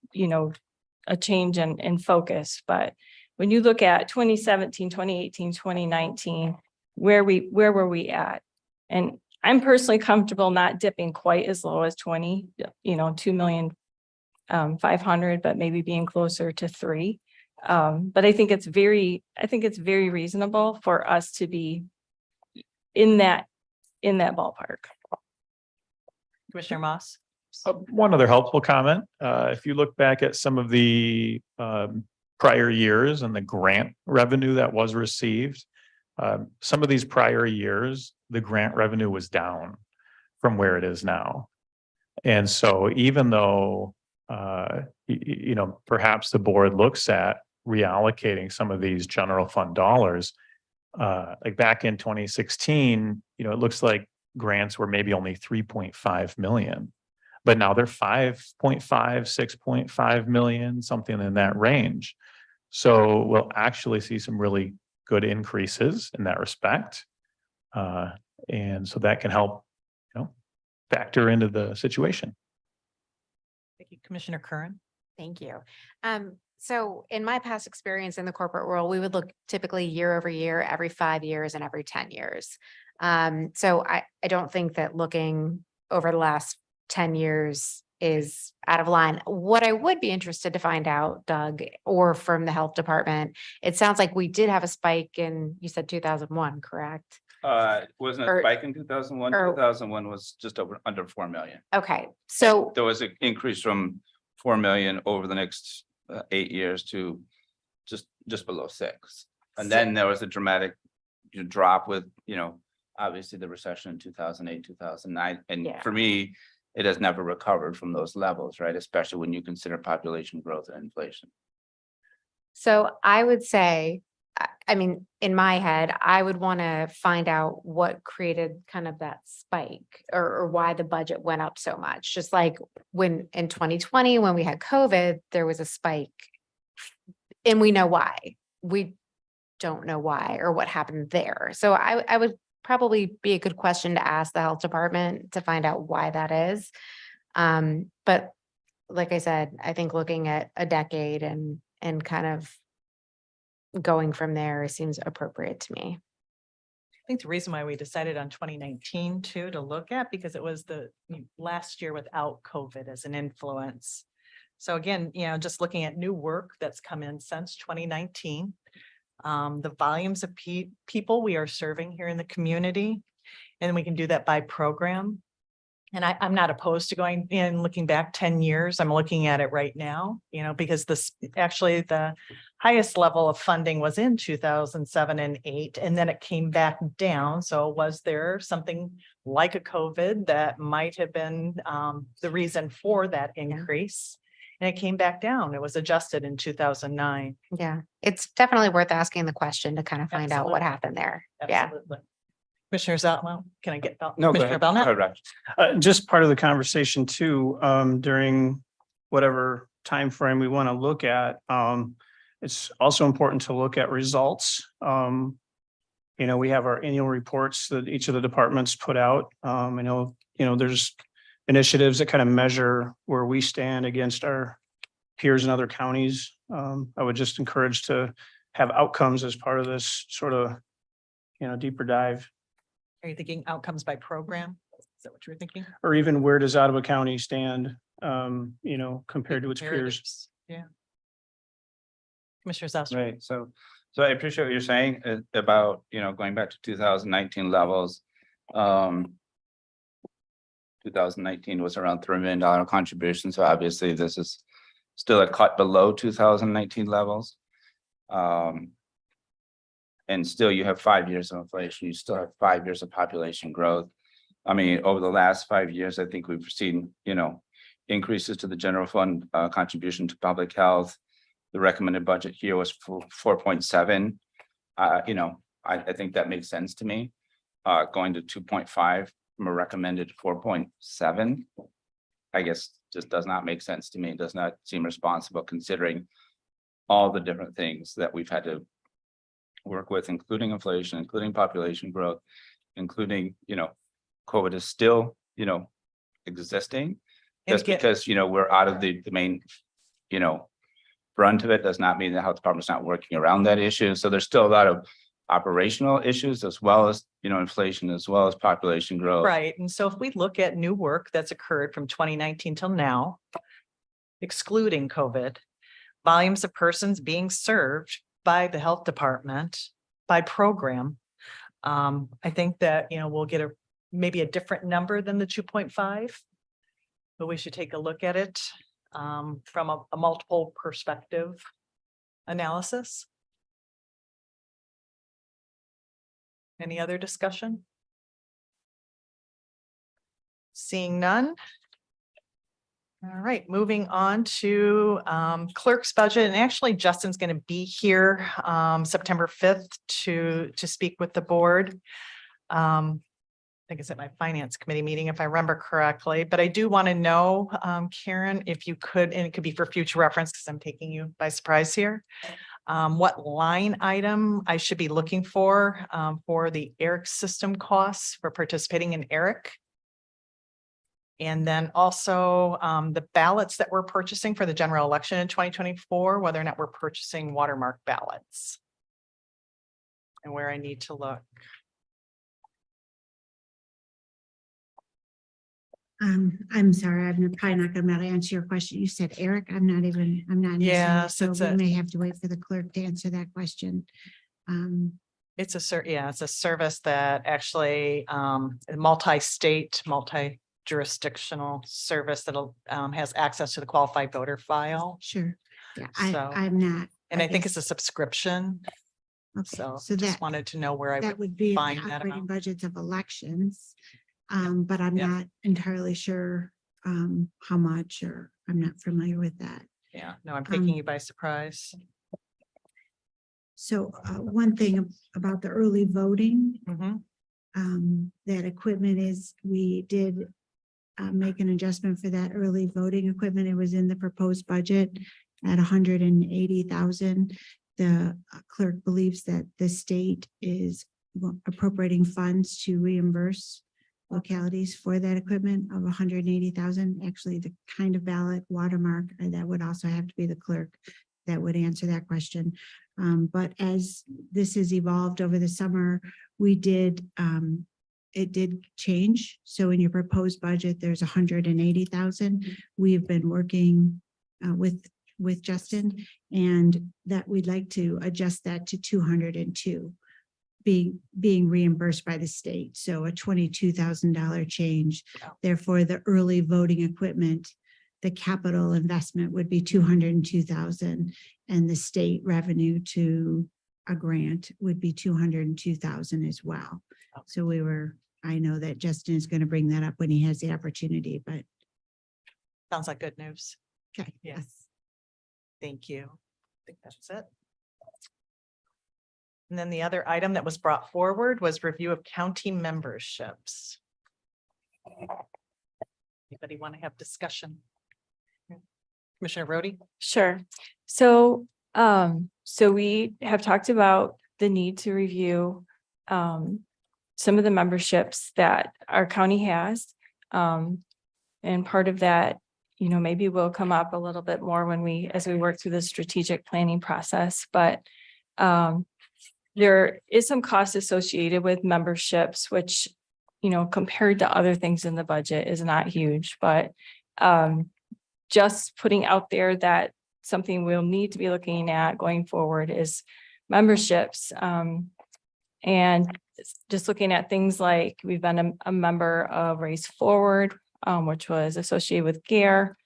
a change in focus. But when you look at 2017, 2018, 2019, where were we at? And I'm personally comfortable not dipping quite as low as 2,500,000, but maybe being closer to 3. But I think it's very reasonable for us to be in that ballpark. Commissioner Moss? One other helpful comment, if you look back at some of the prior years and the grant revenue that was received, some of these prior years, the grant revenue was down from where it is now. And so even though, perhaps the board looks at reallocating some of these general fund dollars, like back in 2016, it looks like grants were maybe only 3.5 million, but now they're 5.5, 6.5 million, something in that range. So we'll actually see some really good increases in that respect. And so that can help, factor into the situation. Thank you, Commissioner Curran. Thank you. So in my past experience in the corporate world, we would look typically year over year, every 5 years and every 10 years. So I don't think that looking over the last 10 years is out of line. What I would be interested to find out, Doug, or from the health department, it sounds like we did have a spike in, you said 2001, correct? Wasn't Or- a spike in 2001. or- 2001 was just under 4 million. Okay, so There was an increase from 4 million over the next 8 years to just below 6. And then there was a dramatic drop with, obviously the recession in 2008, 2009. And Yeah. for me, it has never recovered from those levels, right? Especially when you consider population growth and inflation. So I would say, I mean, in my head, I would want to find out what created kind of that spike or why the budget went up so much. Just like when in 2020, when we had COVID, there was a spike and we know why. We don't know why or what happened there. So I would probably be a good question to ask the health department to find out why that is. But like I said, I think looking at a decade and kind of going from there seems appropriate to me. I think the reason why we decided on 2019 too, to look at, because it was the last year without COVID as an influence. So again, just looking at new work that's come in since 2019, the volumes of people we are serving here in the community, and we can do that by program. And I'm not opposed to going in, looking back 10 years. I'm looking at it right now, because this actually the highest level of funding was in 2007 and 8, and then it came back down. So was there something like a COVID that might have been the reason for that increase? And it came back down. It was adjusted in 2009. Yeah, it's definitely worth asking the question to kind of find out what Absolutely. happened there. Yeah. Absolutely. Commissioner Zotwell, can I get? No, go Commissioner ahead. Belknap? Go ahead, Raj. Just part of the conversation too, during whatever time frame we want to look at. It's also important to look at results. We have our annual reports that each of the departments put out. I know, there's initiatives that kind of measure where we stand against our peers in other counties. I would just encourage to have outcomes as part of this sort of, deeper dive. Are you thinking outcomes by program? Is that what you were thinking? Or even where does Ottawa County stand, compared to its peers? Yeah. Commissioner Zosser. Right, so I appreciate what you're saying about, going back to 2019 levels. 2019 was around $3 million contribution, so obviously this is still a cut below 2019 levels. And still you have 5 years of inflation, you still have 5 years of population growth. I mean, over the last 5 years, I think we've seen, increases to the general fund contribution to public health. The recommended budget here was for 4.7. I think that makes sense to me. Going to 2.5 from a recommended 4.7, I guess just does not make sense to me. It does not seem responsible considering all the different things that we've had to work with, including inflation, including population growth, including, COVID is still, existing. And Just get- because, we're out of the main, brunt of it does not mean the health department's not working around that issue. So there's still a lot of operational issues as well as, inflation, as well as population growth. Right. And so if we look at new work that's occurred from 2019 till now, excluding COVID, volumes of persons being served by the health department by program. I think that, we'll get maybe a different number than the 2.5. But we should take a look at it from a multiple perspective analysis. Any other discussion? Seeing none. All right, moving on to clerk's budget. And actually Justin's going to be here September 5th to speak with the board. I think it's at my finance committee meeting, if I remember correctly, but I do want to know, Karen, if you could, and it could be for future reference because I'm taking you by surprise here. What line item I should be looking for the ERIC system costs for participating in ERIC. And then also the ballots that we're purchasing for the general election in 2024, whether or not we're purchasing watermark ballots. And where I need to look. I'm sorry, I'm probably not gonna be able to answer your question. You said Eric, I'm not. Yes, So it's we a- may have to wait for the clerk to answer that question. It's it's a service that actually multi-state, multi-jurisdictional service that'll has access to the qualified voter file. Sure. Yeah, So- I'm not. And I think guess- it's a subscription. Okay, So so just that, wanted to know where I that would would be in find the that operating amount. budgets of elections. But I'm Yep. not entirely sure how much, or I'm not familiar with that. Yeah, no, I'm taking you by surprise. So one thing about the early voting, Mhm. that equipment is, we did make an adjustment for that early voting equipment. It was in the proposed budget at 180,000. The clerk believes that the state is appropriating funds to reimburse localities for that equipment of 180,000. Actually, the kind of ballot watermark, that would also have to be the clerk that would answer that question. But as this has evolved over the summer, we did, it did change. So in your proposed budget, there's 180,000. We've been working with Justin, and that we'd like to adjust that to 202. Being reimbursed by the state. So a $22,000 change. Therefore, the early voting equipment, the capital investment would be 202,000, and the state revenue to a grant would be 202,000 as well. So I know that Justin is going to bring that up when he has the opportunity, but. Sounds like good news. Okay. Yes. Thank you. I think that's it. And then the other item that was brought forward was review of county memberships. Anybody want to have discussion? Commissioner Rhodey? Sure. So, so we have talked about the need to review some of the memberships that our county has. And part of that, maybe will come up a little bit more as we work through the strategic planning process, but there is some cost associated with memberships, which, compared to other things in the budget is not huge, but just putting out there that something we'll need to be looking at going forward is memberships. And just looking at things like we've been a member of Race Forward, which was associated with GARE,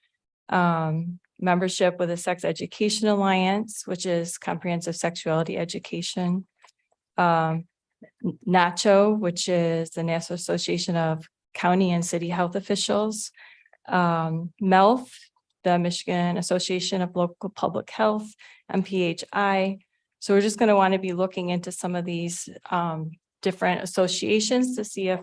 membership with the Sex Education Alliance, which is comprehensive sexuality education. NACHO, which is the National Association of County and City Health Officials. MELF, the Michigan Association of Local Public Health, MPHI. So we're just going to want to be looking into some of these different associations to see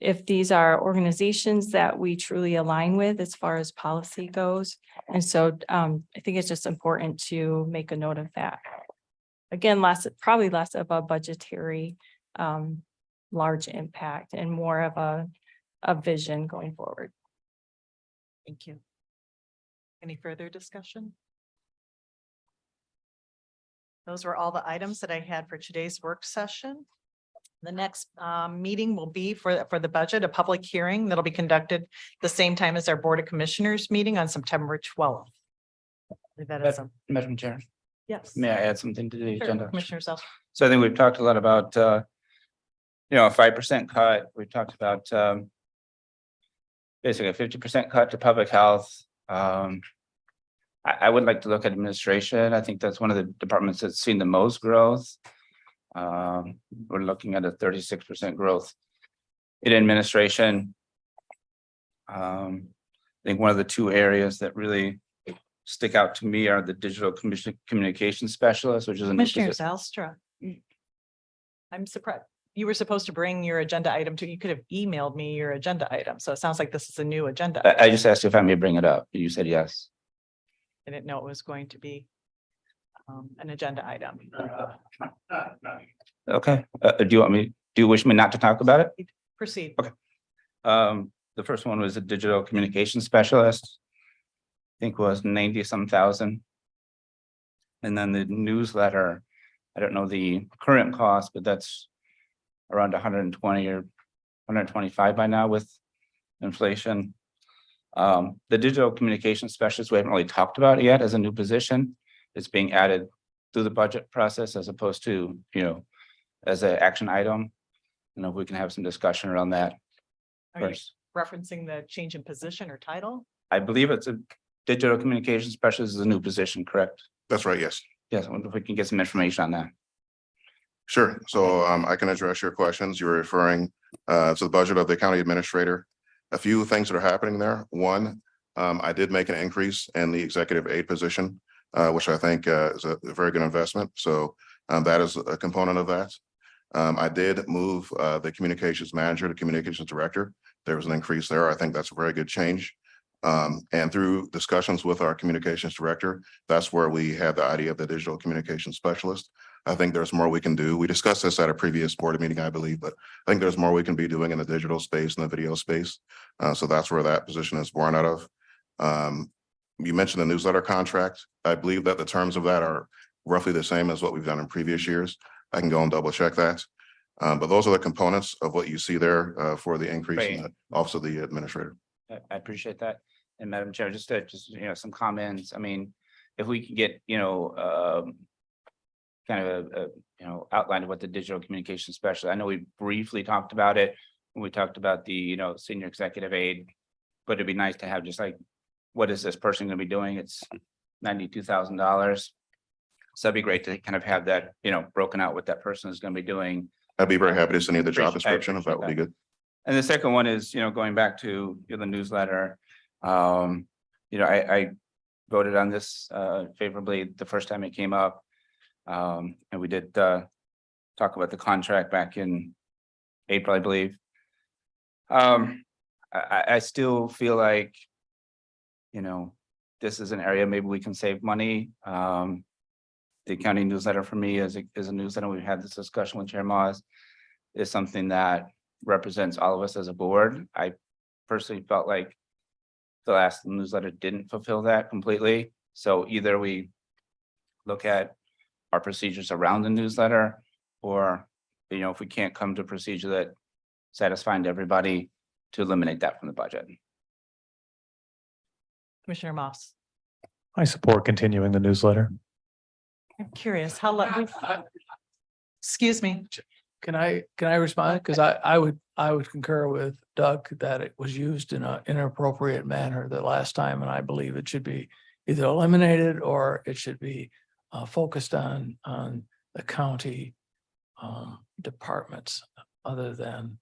if these are organizations that we truly align with as far as policy goes. And so I think it's just important to make a note of that. again, probably less of a budgetary large impact and more of a vision going forward. Thank you. Any further discussion? Those were all the items that I had for today's work session. The next meeting will be for the budget, a public hearing that'll be conducted the same time as our Board of Commissioners meeting on September 12th. That is, Madam Chair, yes. may I add something to the Sure, agenda? Commissioner Self. So I think we've talked a lot about, a 5% cut. We've talked about, basically a 50% cut to public health. I would like to look at administration. I think that's one of the departments that's seen the most growth. We're looking at a 36% growth in administration. I think one of the two areas that really stick out to me are the digital communication specialist, which is a new Commissioner position. Zylstra. I'm surprised. You were supposed to bring your agenda item to, you could have emailed me your agenda item. So it sounds like this is a new agenda. I just asked you if I may bring it up. You said yes. I didn't know it was going to be an agenda item. Okay. Do you wish me not to talk about it? Proceed. Okay. The first one was a digital communication specialist. I think was 90-some thousand. And then the newsletter, I don't know the current cost, but that's around 120 or 125 by now with inflation. The digital communication specialist, we haven't really talked about it yet as a new position. It's being added through the budget process as opposed to, as an action item. If we can have some discussion around that Are you first. referencing the change in position or title? I believe it's a digital communication specialist is a new position, correct? That's right, yes. Yes, I wonder if we can get some information on that. Sure. So I can address your questions. You're referring to the budget of the county administrator. A few things that are happening there. One, I did make an increase in the executive aide position, which I think is a very good investment. So that is a component of that. I did move the communications manager to communications director. There was an increase there. I think that's a very good change. And through discussions with our communications director, that's where we had the idea of the digital communication specialist. I think there's more we can do. We discussed this at a previous board meeting, I believe, but I think there's more we can be doing in the digital space and the video space. So that's where that position is born out of. You mentioned the newsletter contract. I believe that the terms of that are roughly the same as what we've done in previous years. I can go and double check that. But those are the components of what you see there for the increase in the office of the administrator. I appreciate that. And Madam Chair, just some comments. I mean, if we can get, kind of a outline of what the digital communication specialist, I know we briefly talked about it when we talked about the, senior executive aide, but it'd be nice to have just like, what is this person going to be doing? It's $92,000. So that'd be great to kind of have that, broken out what that person is going to be doing. I'd be very happy to send you the job I description if that would be good. And the second one is, going back to the newsletter. I voted on this favorably the first time it came up. And we did talk about the contract back in April, I believe. I still feel like, this is an area maybe we can save money. The county newsletter for me is a newsletter. We've had this discussion with Chair Moss, is something that represents all of us as a board. I personally felt like the last newsletter didn't fulfill that completely. So either we look at our procedures around the newsletter, or, if we can't come to a procedure that satisfies everybody, to eliminate that from the budget. Commissioner Moss. I support continuing the newsletter. I'm curious, how long? Excuse me. Can I respond? Because I would concur with Doug that it was used in an inappropriate manner the last time, and I believe it should be either eliminated or it should be focused on the county departments other than,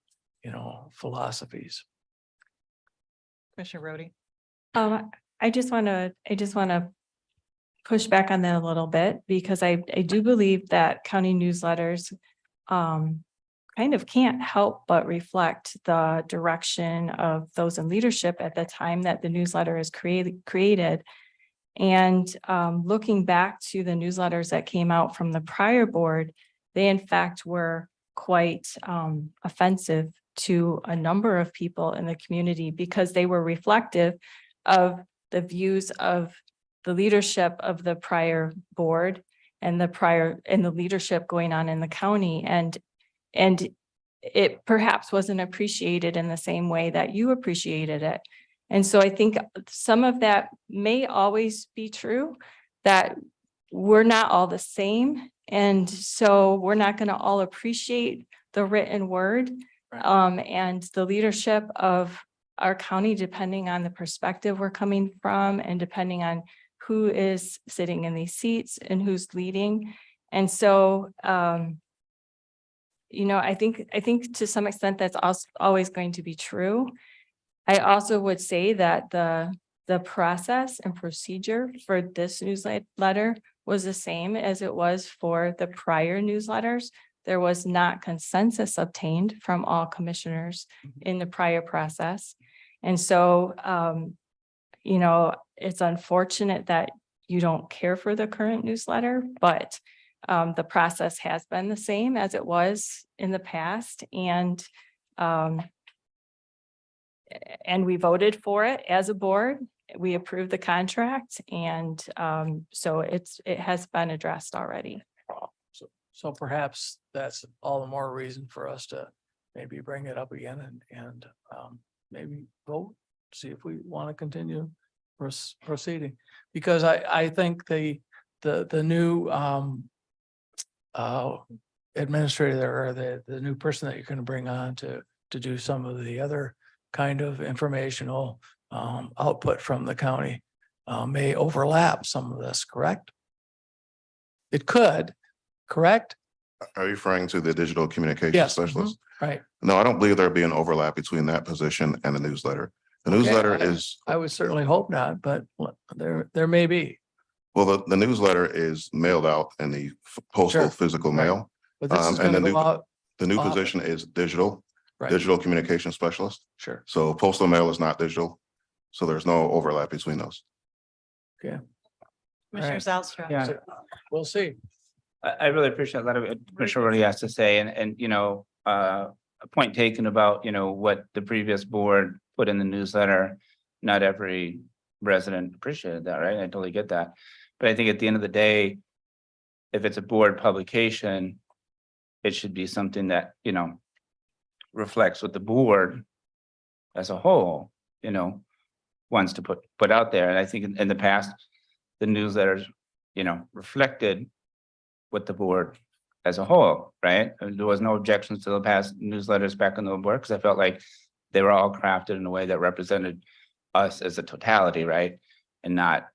philosophies. Commissioner Rhodey. I just want to push back on that a little bit, because I do believe that county newsletters kind of can't help but reflect the direction of those in leadership at the time that the newsletter is created. And looking back to the newsletters that came out from the prior board, they in fact were quite offensive to a number of people in the community because they were reflective of the views of the leadership of the prior board and the leadership going on in the county. And it perhaps wasn't appreciated in the same way that you appreciated it. And so I think some of that may always be true, that we're not all the same. And so we're not going to all appreciate the written word and the leadership of our county, depending on the perspective we're coming from and depending on who is sitting in these seats and who's leading. And so, you know, I think to some extent that's also always going to be true. I also would say that the process and procedure for this newsletter was the same as it was for the prior newsletters. There was not consensus obtained from all commissioners in the prior process. And so, you know, it's unfortunate that you don't care for the current newsletter, but the process has been the same as it was in the past. And we voted for it as a board. We approved the contract. And so it has been addressed already. So perhaps that's all the more reason for us to maybe bring it up again and maybe vote, see if we want to continue proceeding. Because I think the new administrator or the new person that you're going to bring on to do some of the other kind of informational output from the county may overlap some of this, correct? It could, correct? Are you referring to the digital communication Yes, specialist? right. No, I don't believe there'd be an overlap between that position and the newsletter. The newsletter is, I would certainly hope not, but there may be. well, the newsletter is mailed out in the postal Sure. physical Right. mail. But this is And going to go out. the new often. position is digital Right. communication specialist. Sure. So postal mail is not digital. So there's no overlap between those. Okay. Commissioner Zalstra. Yeah. We'll see. I really appreciate a lot of what Commissioner Roddy has to say and, you know, a point taken about, you know, what the previous board put in the newsletter. Not every resident appreciated that, right? I totally get that. But I think at the end of the day, if it's a board publication, it should be something that, you know, reflects what the board as a whole, you know, wants to put out there. And I think in the past, the newsletters, you know, reflected what the board as a whole, right? And there was no objections to the past newsletters back on the board because I felt like they were all crafted in a way that represented us as a totality, right? And not,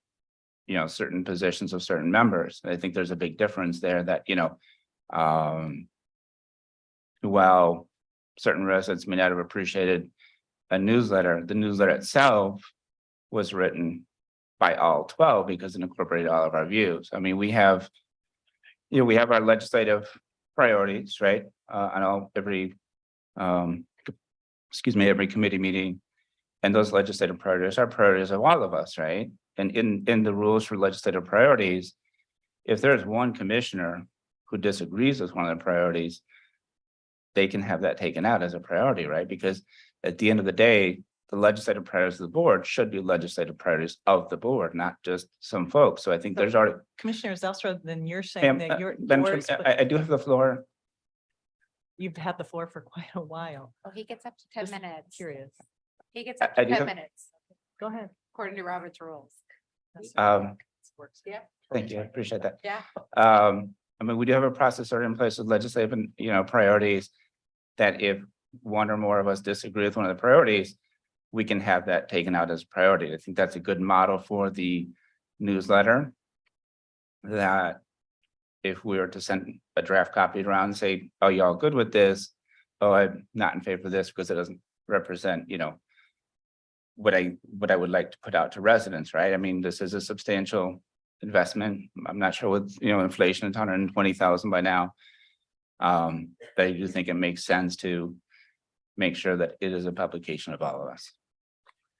you know, certain positions of certain members. And I think there's a big difference there that, you know, while certain residents may not have appreciated a newsletter, the newsletter itself was written by all 12 because it incorporated all of our views. I mean, we have, you know, we have our legislative priorities, right? On every committee meeting. And those legislative priorities are priorities of all of us, right? And in the rules for legislative priorities, if there's one commissioner who disagrees with one of the priorities, they can have that taken out as a priority, right? Because at the end of the day, the legislative priorities of the board should be legislative priorities of the board, not just some folks. So I think there's already. Commissioner Zalstra, then you're saying that yours, I do have the floor. you've had the floor for quite a while. Well, he gets up to 10 Just minutes. Curious. He gets I up to do 10 have- minutes, Go ahead. according to Robert's rules. Yeah. Thank you. I appreciate that. Yeah. I mean, we do have a process already in place with legislative and, you know, priorities that if one or more of us disagree with one of the priorities, we can have that taken out as a priority. I think that's a good model for the newsletter. That if we were to send a draft copy around and say, oh, y'all good with this? Oh, I'm not in favor of this because it doesn't represent, you know, what I would like to put out to residents, right? I mean, this is a substantial investment. I'm not sure with, you know, inflation, it's 120,000 by now. But I do think it makes sense to make sure that it is a publication of all of us.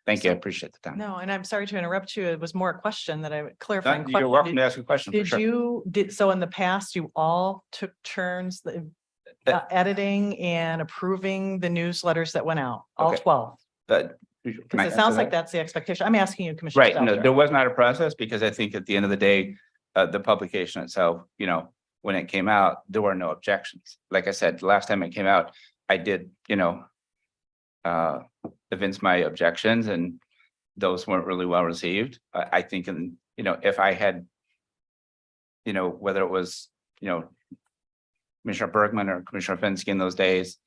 Thank you. I appreciate the time. No, and I'm sorry to interrupt you. It was more a question that I would clarify. You're welcome to ask a question for Did sure. so in the past, you all took turns editing and approving the newsletters that went out, all Okay. 12? But Because it sounds like that's the expectation. I'm asking you, Commissioner. right. No, Zalstra. there was not a process because I think at the end of the day, the publication itself, you know, when it came out, there were no objections. Like I said, the last time it came out, I did, you know, evince my objections and those weren't really well received. I think, you know, if I had, you know, whether it was, you know, Commissioner Bergman or Commissioner Fensky in those days,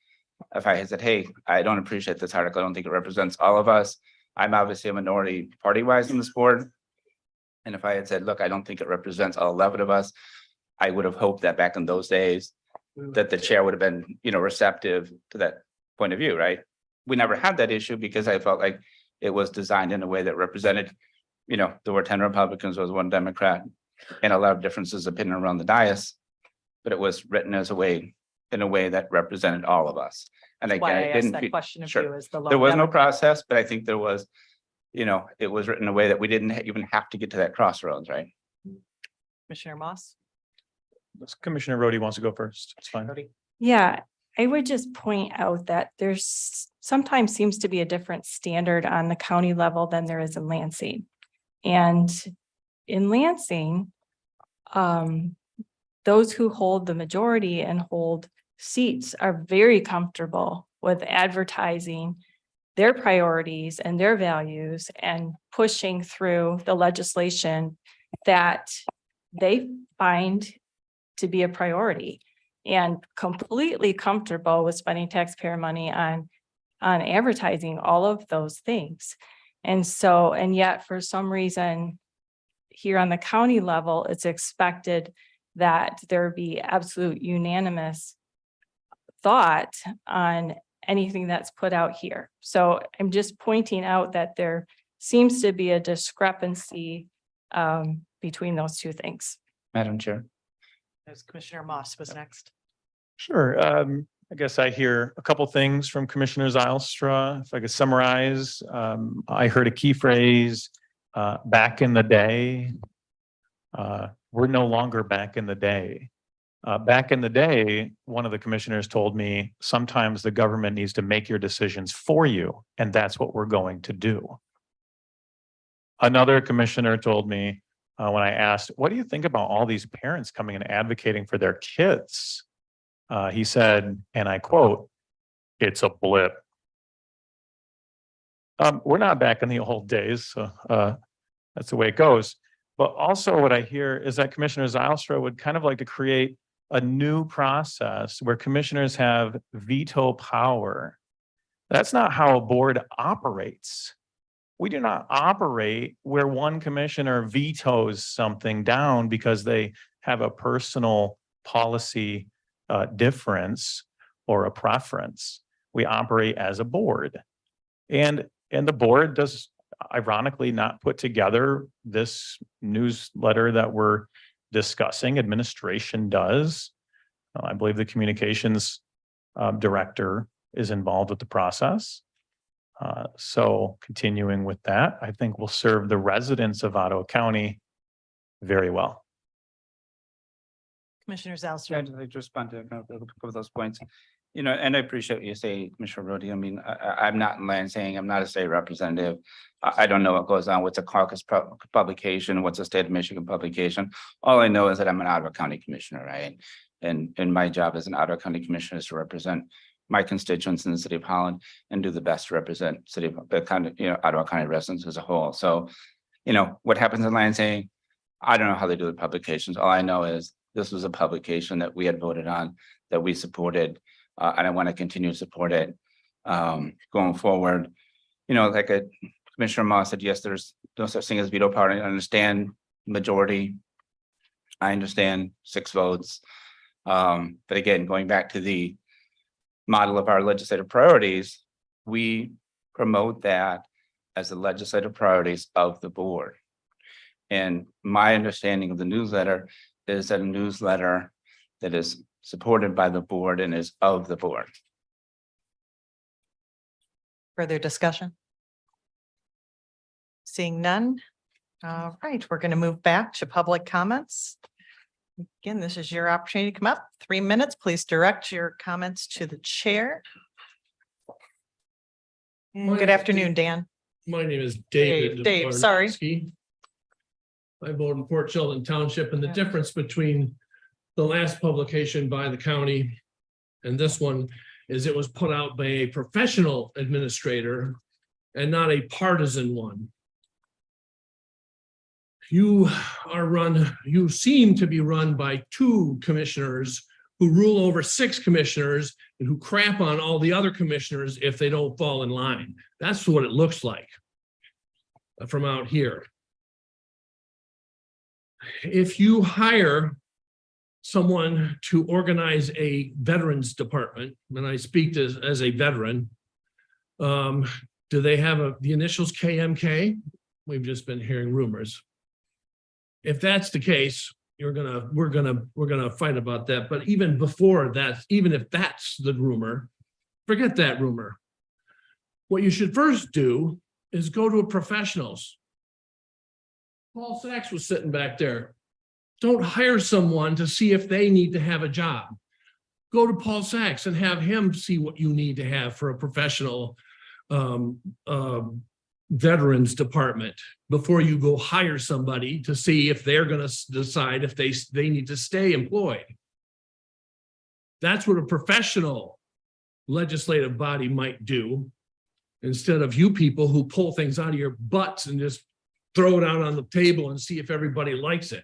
if I had said, hey, I don't appreciate this article, I don't think it represents all of us. I'm obviously a minority party-wise in this board. And if I had said, look, I don't think it represents all 11 of us, I would have hoped that back in those days, that the chair would have been, you know, receptive to that point of view, right? We never had that issue because I felt like it was designed in a way that represented, you know, there were 10 Republicans, there was 1 Democrat, and a lot of differences of opinion around the dais. But it was written as a way, in a way that represented all of us. And That's why I again, it asked didn't, that question of sure. you as the. There was no Democrat. process, but I think there was, you know, it was written in a way that we didn't even have to get to that crossroads, right? Commissioner Moss? Commissioner Rhodey wants to go first. It's fine. Rhodey? Yeah, I would just point out that there's sometimes seems to be a different standard on the county level than there is in Lansing. And in Lansing, those who hold the majority and hold seats are very comfortable with advertising their priorities and their values and pushing through the legislation that they find to be a priority, and completely comfortable with spending taxpayer money on advertising all of those things. And so, and yet for some reason here on the county level, it's expected that there be absolute unanimous thought on anything that's put out here. So I'm just pointing out that there seems to be a discrepancy between those two things. Madam Chair. As Commissioner Moss was next. Sure. I guess I hear a couple things from Commissioner Zylstra. If I could summarize, I heard a key phrase, back in the day. We're no longer back in the day. Back in the day, one of the commissioners told me, sometimes the government needs to make your decisions for you, and that's what we're going to do. Another commissioner told me, when I asked, what do you think about all these parents coming and advocating for their kids? He said, and I quote, "It's a blip." We're not back in the old days, so that's the way it goes. But also what I hear is that Commissioner Zylstra would kind of like to create a new process where commissioners have veto power. That's not how a board operates. We do not operate where one commissioner vetoes something down because they have a personal policy difference or a preference. We operate as a board. And the board does ironically not put together this newsletter that we're discussing. Administration does. I believe the communications director is involved with the process. So continuing with that, I think will serve the residents of Ottawa County very well. Commissioner Yeah, Zalstra. I'd like to respond to a couple of those points. You know, and I appreciate what you say, Commissioner Rhodey. I mean, I'm not in Lansing, I'm not a state representative. I don't know what goes on, what's a caucus publication, what's a state of Michigan publication. All I know is that I'm an Ottawa County Commissioner, right? And my job as an Ottawa County Commissioner is to represent my constituents in the city of Holland and do the best to represent city of the kind of, you know, Ottawa County residents as a whole. So, you know, what happens in Lansing, I don't know how they do the publications. All I know is this was a publication that we had voted on, that we supported, and I want to continue to support it going forward. You know, like Commissioner Moss said, yes, there's no such thing as veto power. I understand majority. I understand 6 votes. But again, going back to the model of our legislative priorities, we promote that as the legislative priorities of the board. And my understanding of the newsletter is that a newsletter that is supported by the board and is of the board. Further discussion? Seeing none. All right, we're going to move back to public comments. Again, this is your opportunity to come up. 3 minutes. Please direct your comments to the chair. And good afternoon, Dan. My name is David. Dave, sorry. Barnowski. I vote in Port Sheldon Township, and the Yeah. difference between the last publication by the county and this one is it was put out by a professional administrator and not a partisan one. You seem to be run by 2 commissioners who rule over 6 commissioners and who crap on all the other commissioners if they don't fall in line. That's what it looks like from out here. If you hire someone to organize a veterans department, and I speak as a veteran, do they have the initials KMK? We've just been hearing rumors. If that's the case, we're gonna fight about that. But even before that, even if that's the rumor, forget that rumor. What you should first do is go to a professionals. Paul Sachs was sitting back there. Don't hire someone to see if they need to have a job. Go to Paul Sachs and have him see what you need to have for a professional veterans department before you go hire somebody to see if they're going to decide if they need to stay employed. That's what a professional legislative body might do instead of you people who pull things out of your butts and just throw it out on the table and see if everybody likes it.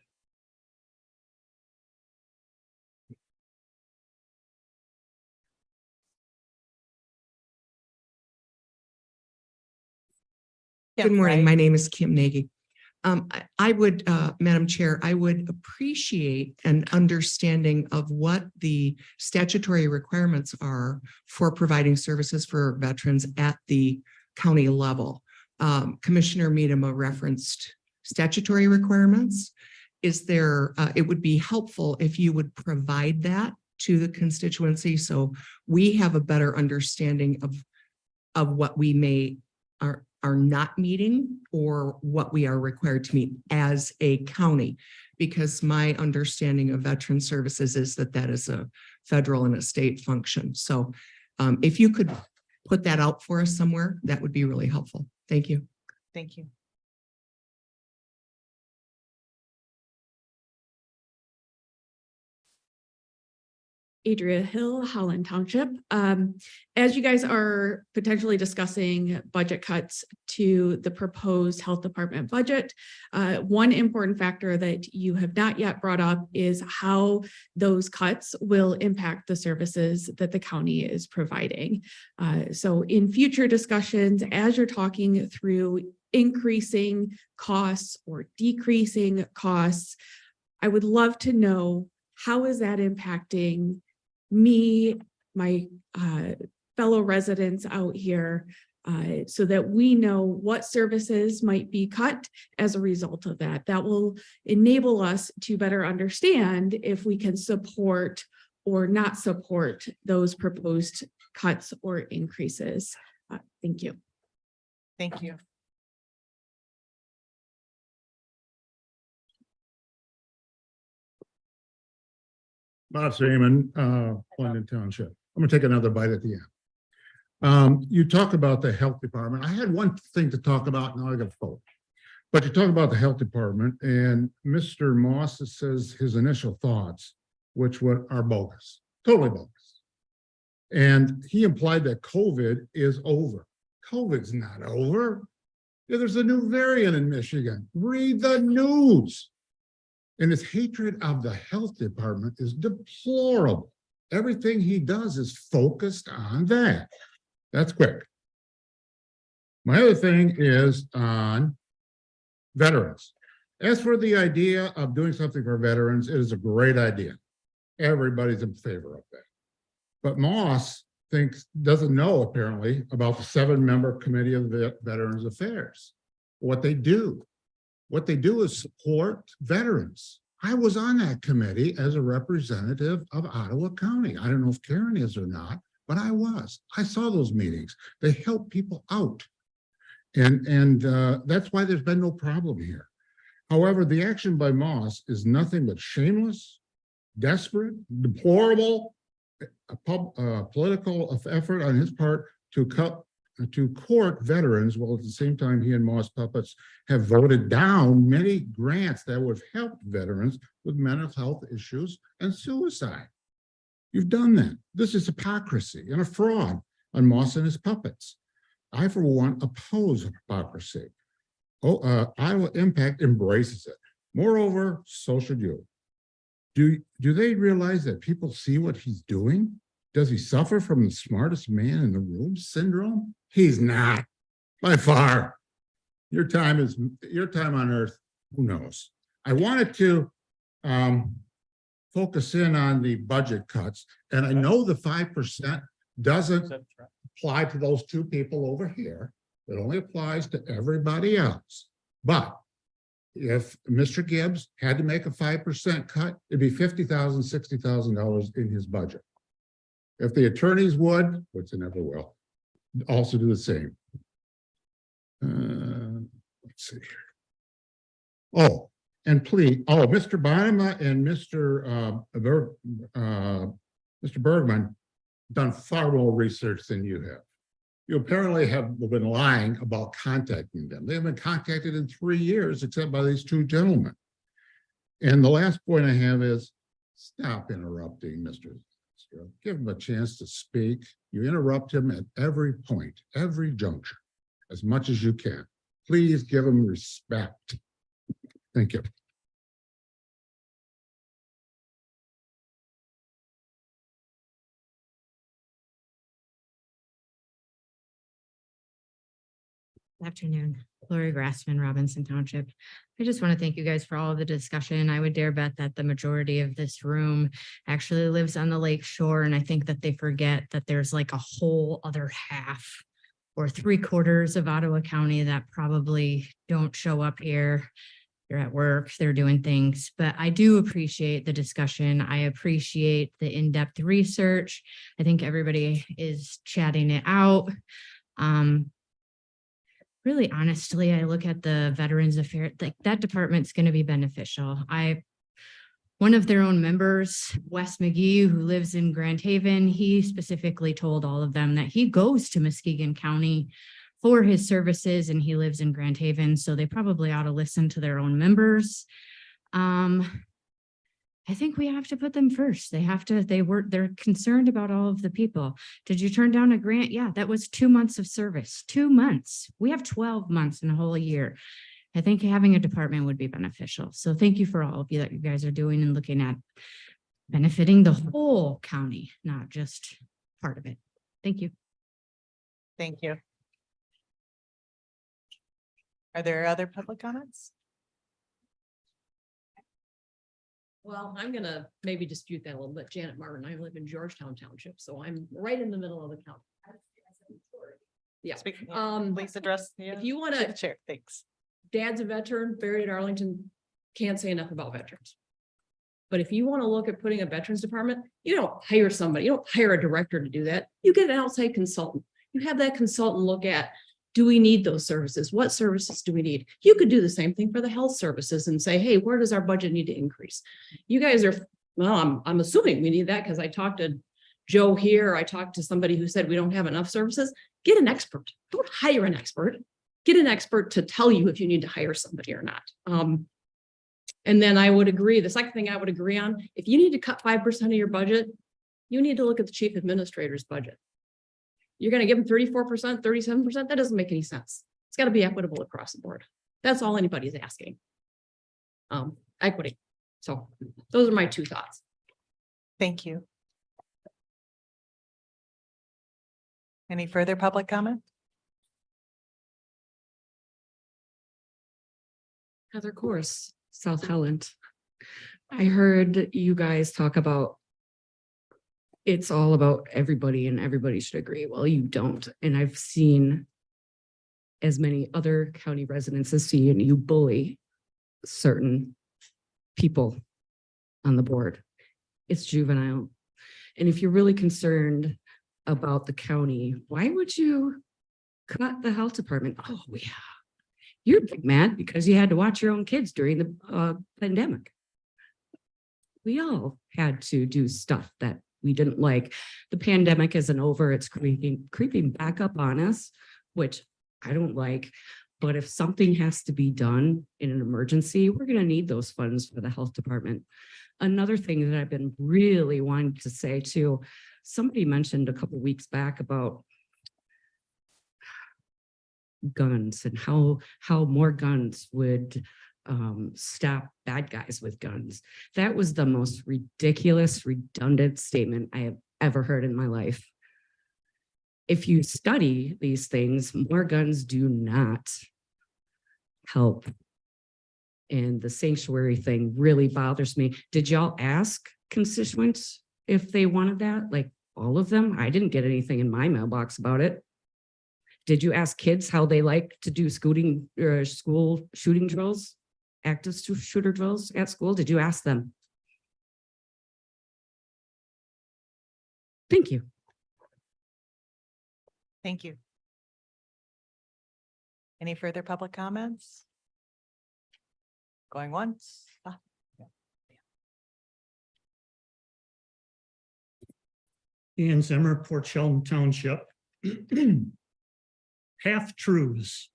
Yeah, Good morning. right. My name is Kim Nagy. I would, Madam Chair, I would appreciate an understanding of what the statutory requirements are for providing services for veterans at the county level. Commissioner Miedema referenced statutory requirements. Is there, it would be helpful if you would provide that to the constituency so we have a better understanding of what we are not meeting or what we are required to meet as a county, because my understanding of veteran services is that that is a federal and a state function. So if you could put that out for us somewhere, that would be really helpful. Thank you. Thank you. Adria Hill, Holland Township. As you guys are potentially discussing budget cuts to the proposed health department budget, one important factor that you have not yet brought up is how those cuts will impact the services that the county is providing. So in future discussions, as you're talking through increasing costs or decreasing costs, I would love to know, how is that impacting me, my fellow residents out here, so that we know what services might be cut as a result of that. That will enable us to better understand if we can support or not support those proposed cuts or increases. Thank you. Thank you. Bob Seaman, London Township. I'm gonna take another bite at the end. You talk about the health department. I had one thing to talk about, now I got to vote. But you talk about the health department, and Mr. Moss says his initial thoughts, which are bogus, totally bogus. And he implied that COVID is over. COVID's not over. Yeah, there's a new variant in Michigan. Read the news. And his hatred of the health department is deplorable. Everything he does is focused on that. That's quick. My other thing is on veterans. As for the idea of doing something for veterans, it is a great idea. Everybody's in favor of that. But Moss doesn't know apparently about the 7-member committee of the Veterans Affairs. What they do is support veterans. I was on that committee as a representative of Ottawa County. I don't know if Karen is or not, but I was. I saw those meetings. They help people out. And that's why there's been no problem here. However, the action by Moss is nothing but shameless, desperate, deplorable, political effort on his part to court veterans, while at the same time he and Moss puppets have voted down many grants that would have helped veterans with mental health issues and suicide. You've done that. This is hypocrisy and a fraud on Moss and his puppets. I, for one, oppose hypocrisy. Iowa Impact embraces it. Moreover, so should you. Do they realize that people see what he's doing? Does he suffer from the smartest man in the room syndrome? He's not, by far. Your time on earth, who knows? I wanted to focus in on the budget cuts, and I know the 5% doesn't apply to those two people over here. It only applies to everybody else. But if Mr. Gibbs had to make a 5% cut, it'd be $50,000, $60,000 in his budget. If the attorneys would, which they never will, also do the same. Let's see here. Oh, and please, Mr. Bonema and Mr. Bergman done far more research than you have. You apparently have been lying about contacting them. They haven't been contacted in 3 years, except by these two gentlemen. And the last point I have is, stop interrupting Mr. Give him a chance to speak. You interrupt him at every point, every juncture, as much as you can. Please give him respect. Thank you. Afternoon, Lori Grassman, Robinson Township. I just want to thank you guys for all of the discussion. I would dare bet that the majority of this room actually lives on the lake shore. And I think that they forget that there's like a whole other half or 3/4 of Ottawa County that probably don't show up here. They're at work, they're doing things, but I do appreciate the discussion. I appreciate the in-depth research. I think everybody is chatting it out. Really, honestly, I look at the Veterans Affairs, like that department's going to be beneficial. One of their own members, Wes McGee, who lives in Grand Haven, he specifically told all of them that he goes to Muskegon County for his services and he lives in Grand Haven. So they probably ought to listen to their own members. I think we have to put them first. They're concerned about all of the people. Did you turn down a grant? Yeah, that was 2 months of service, 2 months. We have 12 months in a whole year. I think having a department would be beneficial. So thank you for all of you that you guys are doing and looking at benefiting the whole county, not just part of it. Thank you. Thank you. Are there other public comments? Well, I'm gonna maybe dispute that a little bit. Janet Martin, I live in Georgetown Township, so I'm right in the middle of the county. Yeah. Please address. If you wanna. Chair, thanks. Dad's a veteran, buried at Arlington, can't say enough about veterans. But if you want to look at putting a veterans department, you don't hire somebody, you don't hire a director to do that. You get an outside consultant. You have that consultant look at, do we need those services? What services do we need? You could do the same thing for the health services and say, hey, where does our budget need to increase? You guys are, well, I'm assuming we need that because I talked to Joe here. I talked to somebody who said we don't have enough services. Get an expert. Don't hire an expert. Get an expert to tell you if you need to hire somebody or not. And then I would agree. The second thing I would agree on, if you need to cut 5% of your budget, you need to look at the chief administrator's budget. You're going to give them 34%, 37%. That doesn't make any sense. It's got to be equitable across the board. That's all anybody's asking. Equity. So those are my 2 thoughts. Thank you. Any further public comment? Heather Course, South Holland. I heard you guys talk about it's all about everybody and everybody should agree. Well, you don't. And I've seen as many other county residents as see and you bully certain people on the board. It's juvenile. And if you're really concerned about the county, why would you cut the health department. Oh, yeah. You're mad because you had to watch your own kids during the pandemic. We all had to do stuff that we didn't like. The pandemic isn't over. It's creeping back up on us, which I don't like. But if something has to be done in an emergency, we're going to need those funds for the health department. Another thing that I've been really wanting to say too, somebody mentioned a couple weeks back about guns and how more guns would stop bad guys with guns. That was the most ridiculous, redundant statement I have ever heard in my life. If you study these things, more guns do not help. And the sanctuary thing really bothers me. Did y'all ask constituents if they wanted that? Like all of them? I didn't get anything in my mailbox about it. Did you ask kids how they like to do school shooting drills, active shooter drills at school? Did you ask them? Thank you. Thank you. Any further public comments? Going once? Ah, Ian Zimmer, Port Sheldon Township. Half-truths,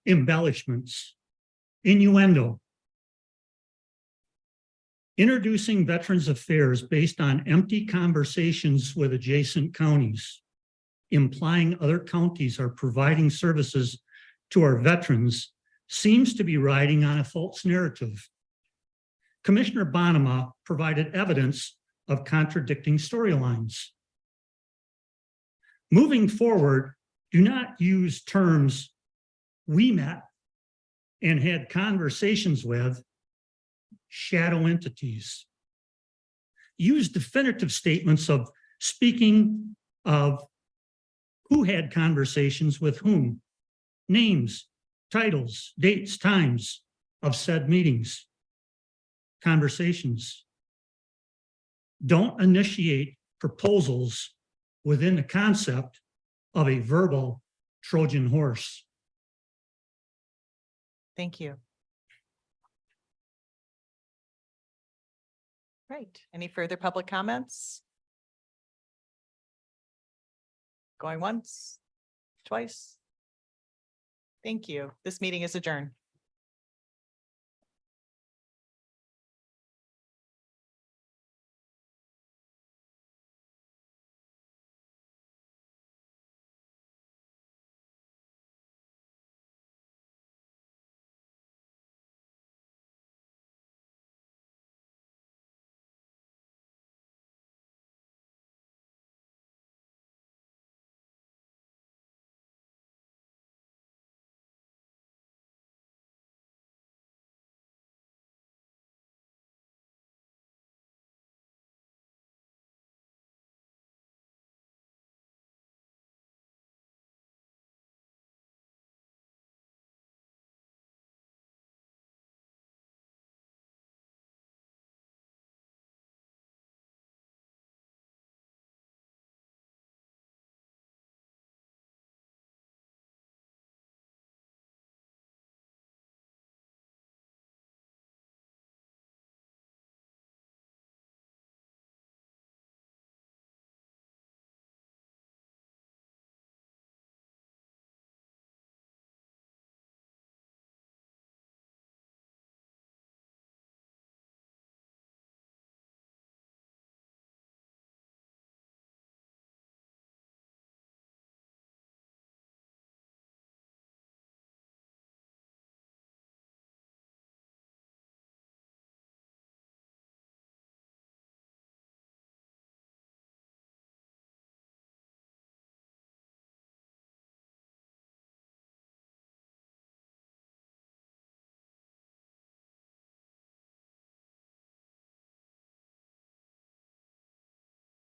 embellishments, innuendo. Introducing Veterans Affairs based on empty conversations with adjacent counties, implying other counties are providing services to our veterans seems to be riding on a false narrative. Commissioner Bonema provided evidence of contradicting storylines. Moving forward, do not use terms "we met and had conversations with" shadow entities. Use definitive statements of speaking of who had conversations with whom, names, titles, dates, times of said meetings, conversations. Don't initiate proposals within the concept of a verbal Trojan horse. thank you. Right. Any further public comments? Going once, twice? Thank you. This meeting is adjourned.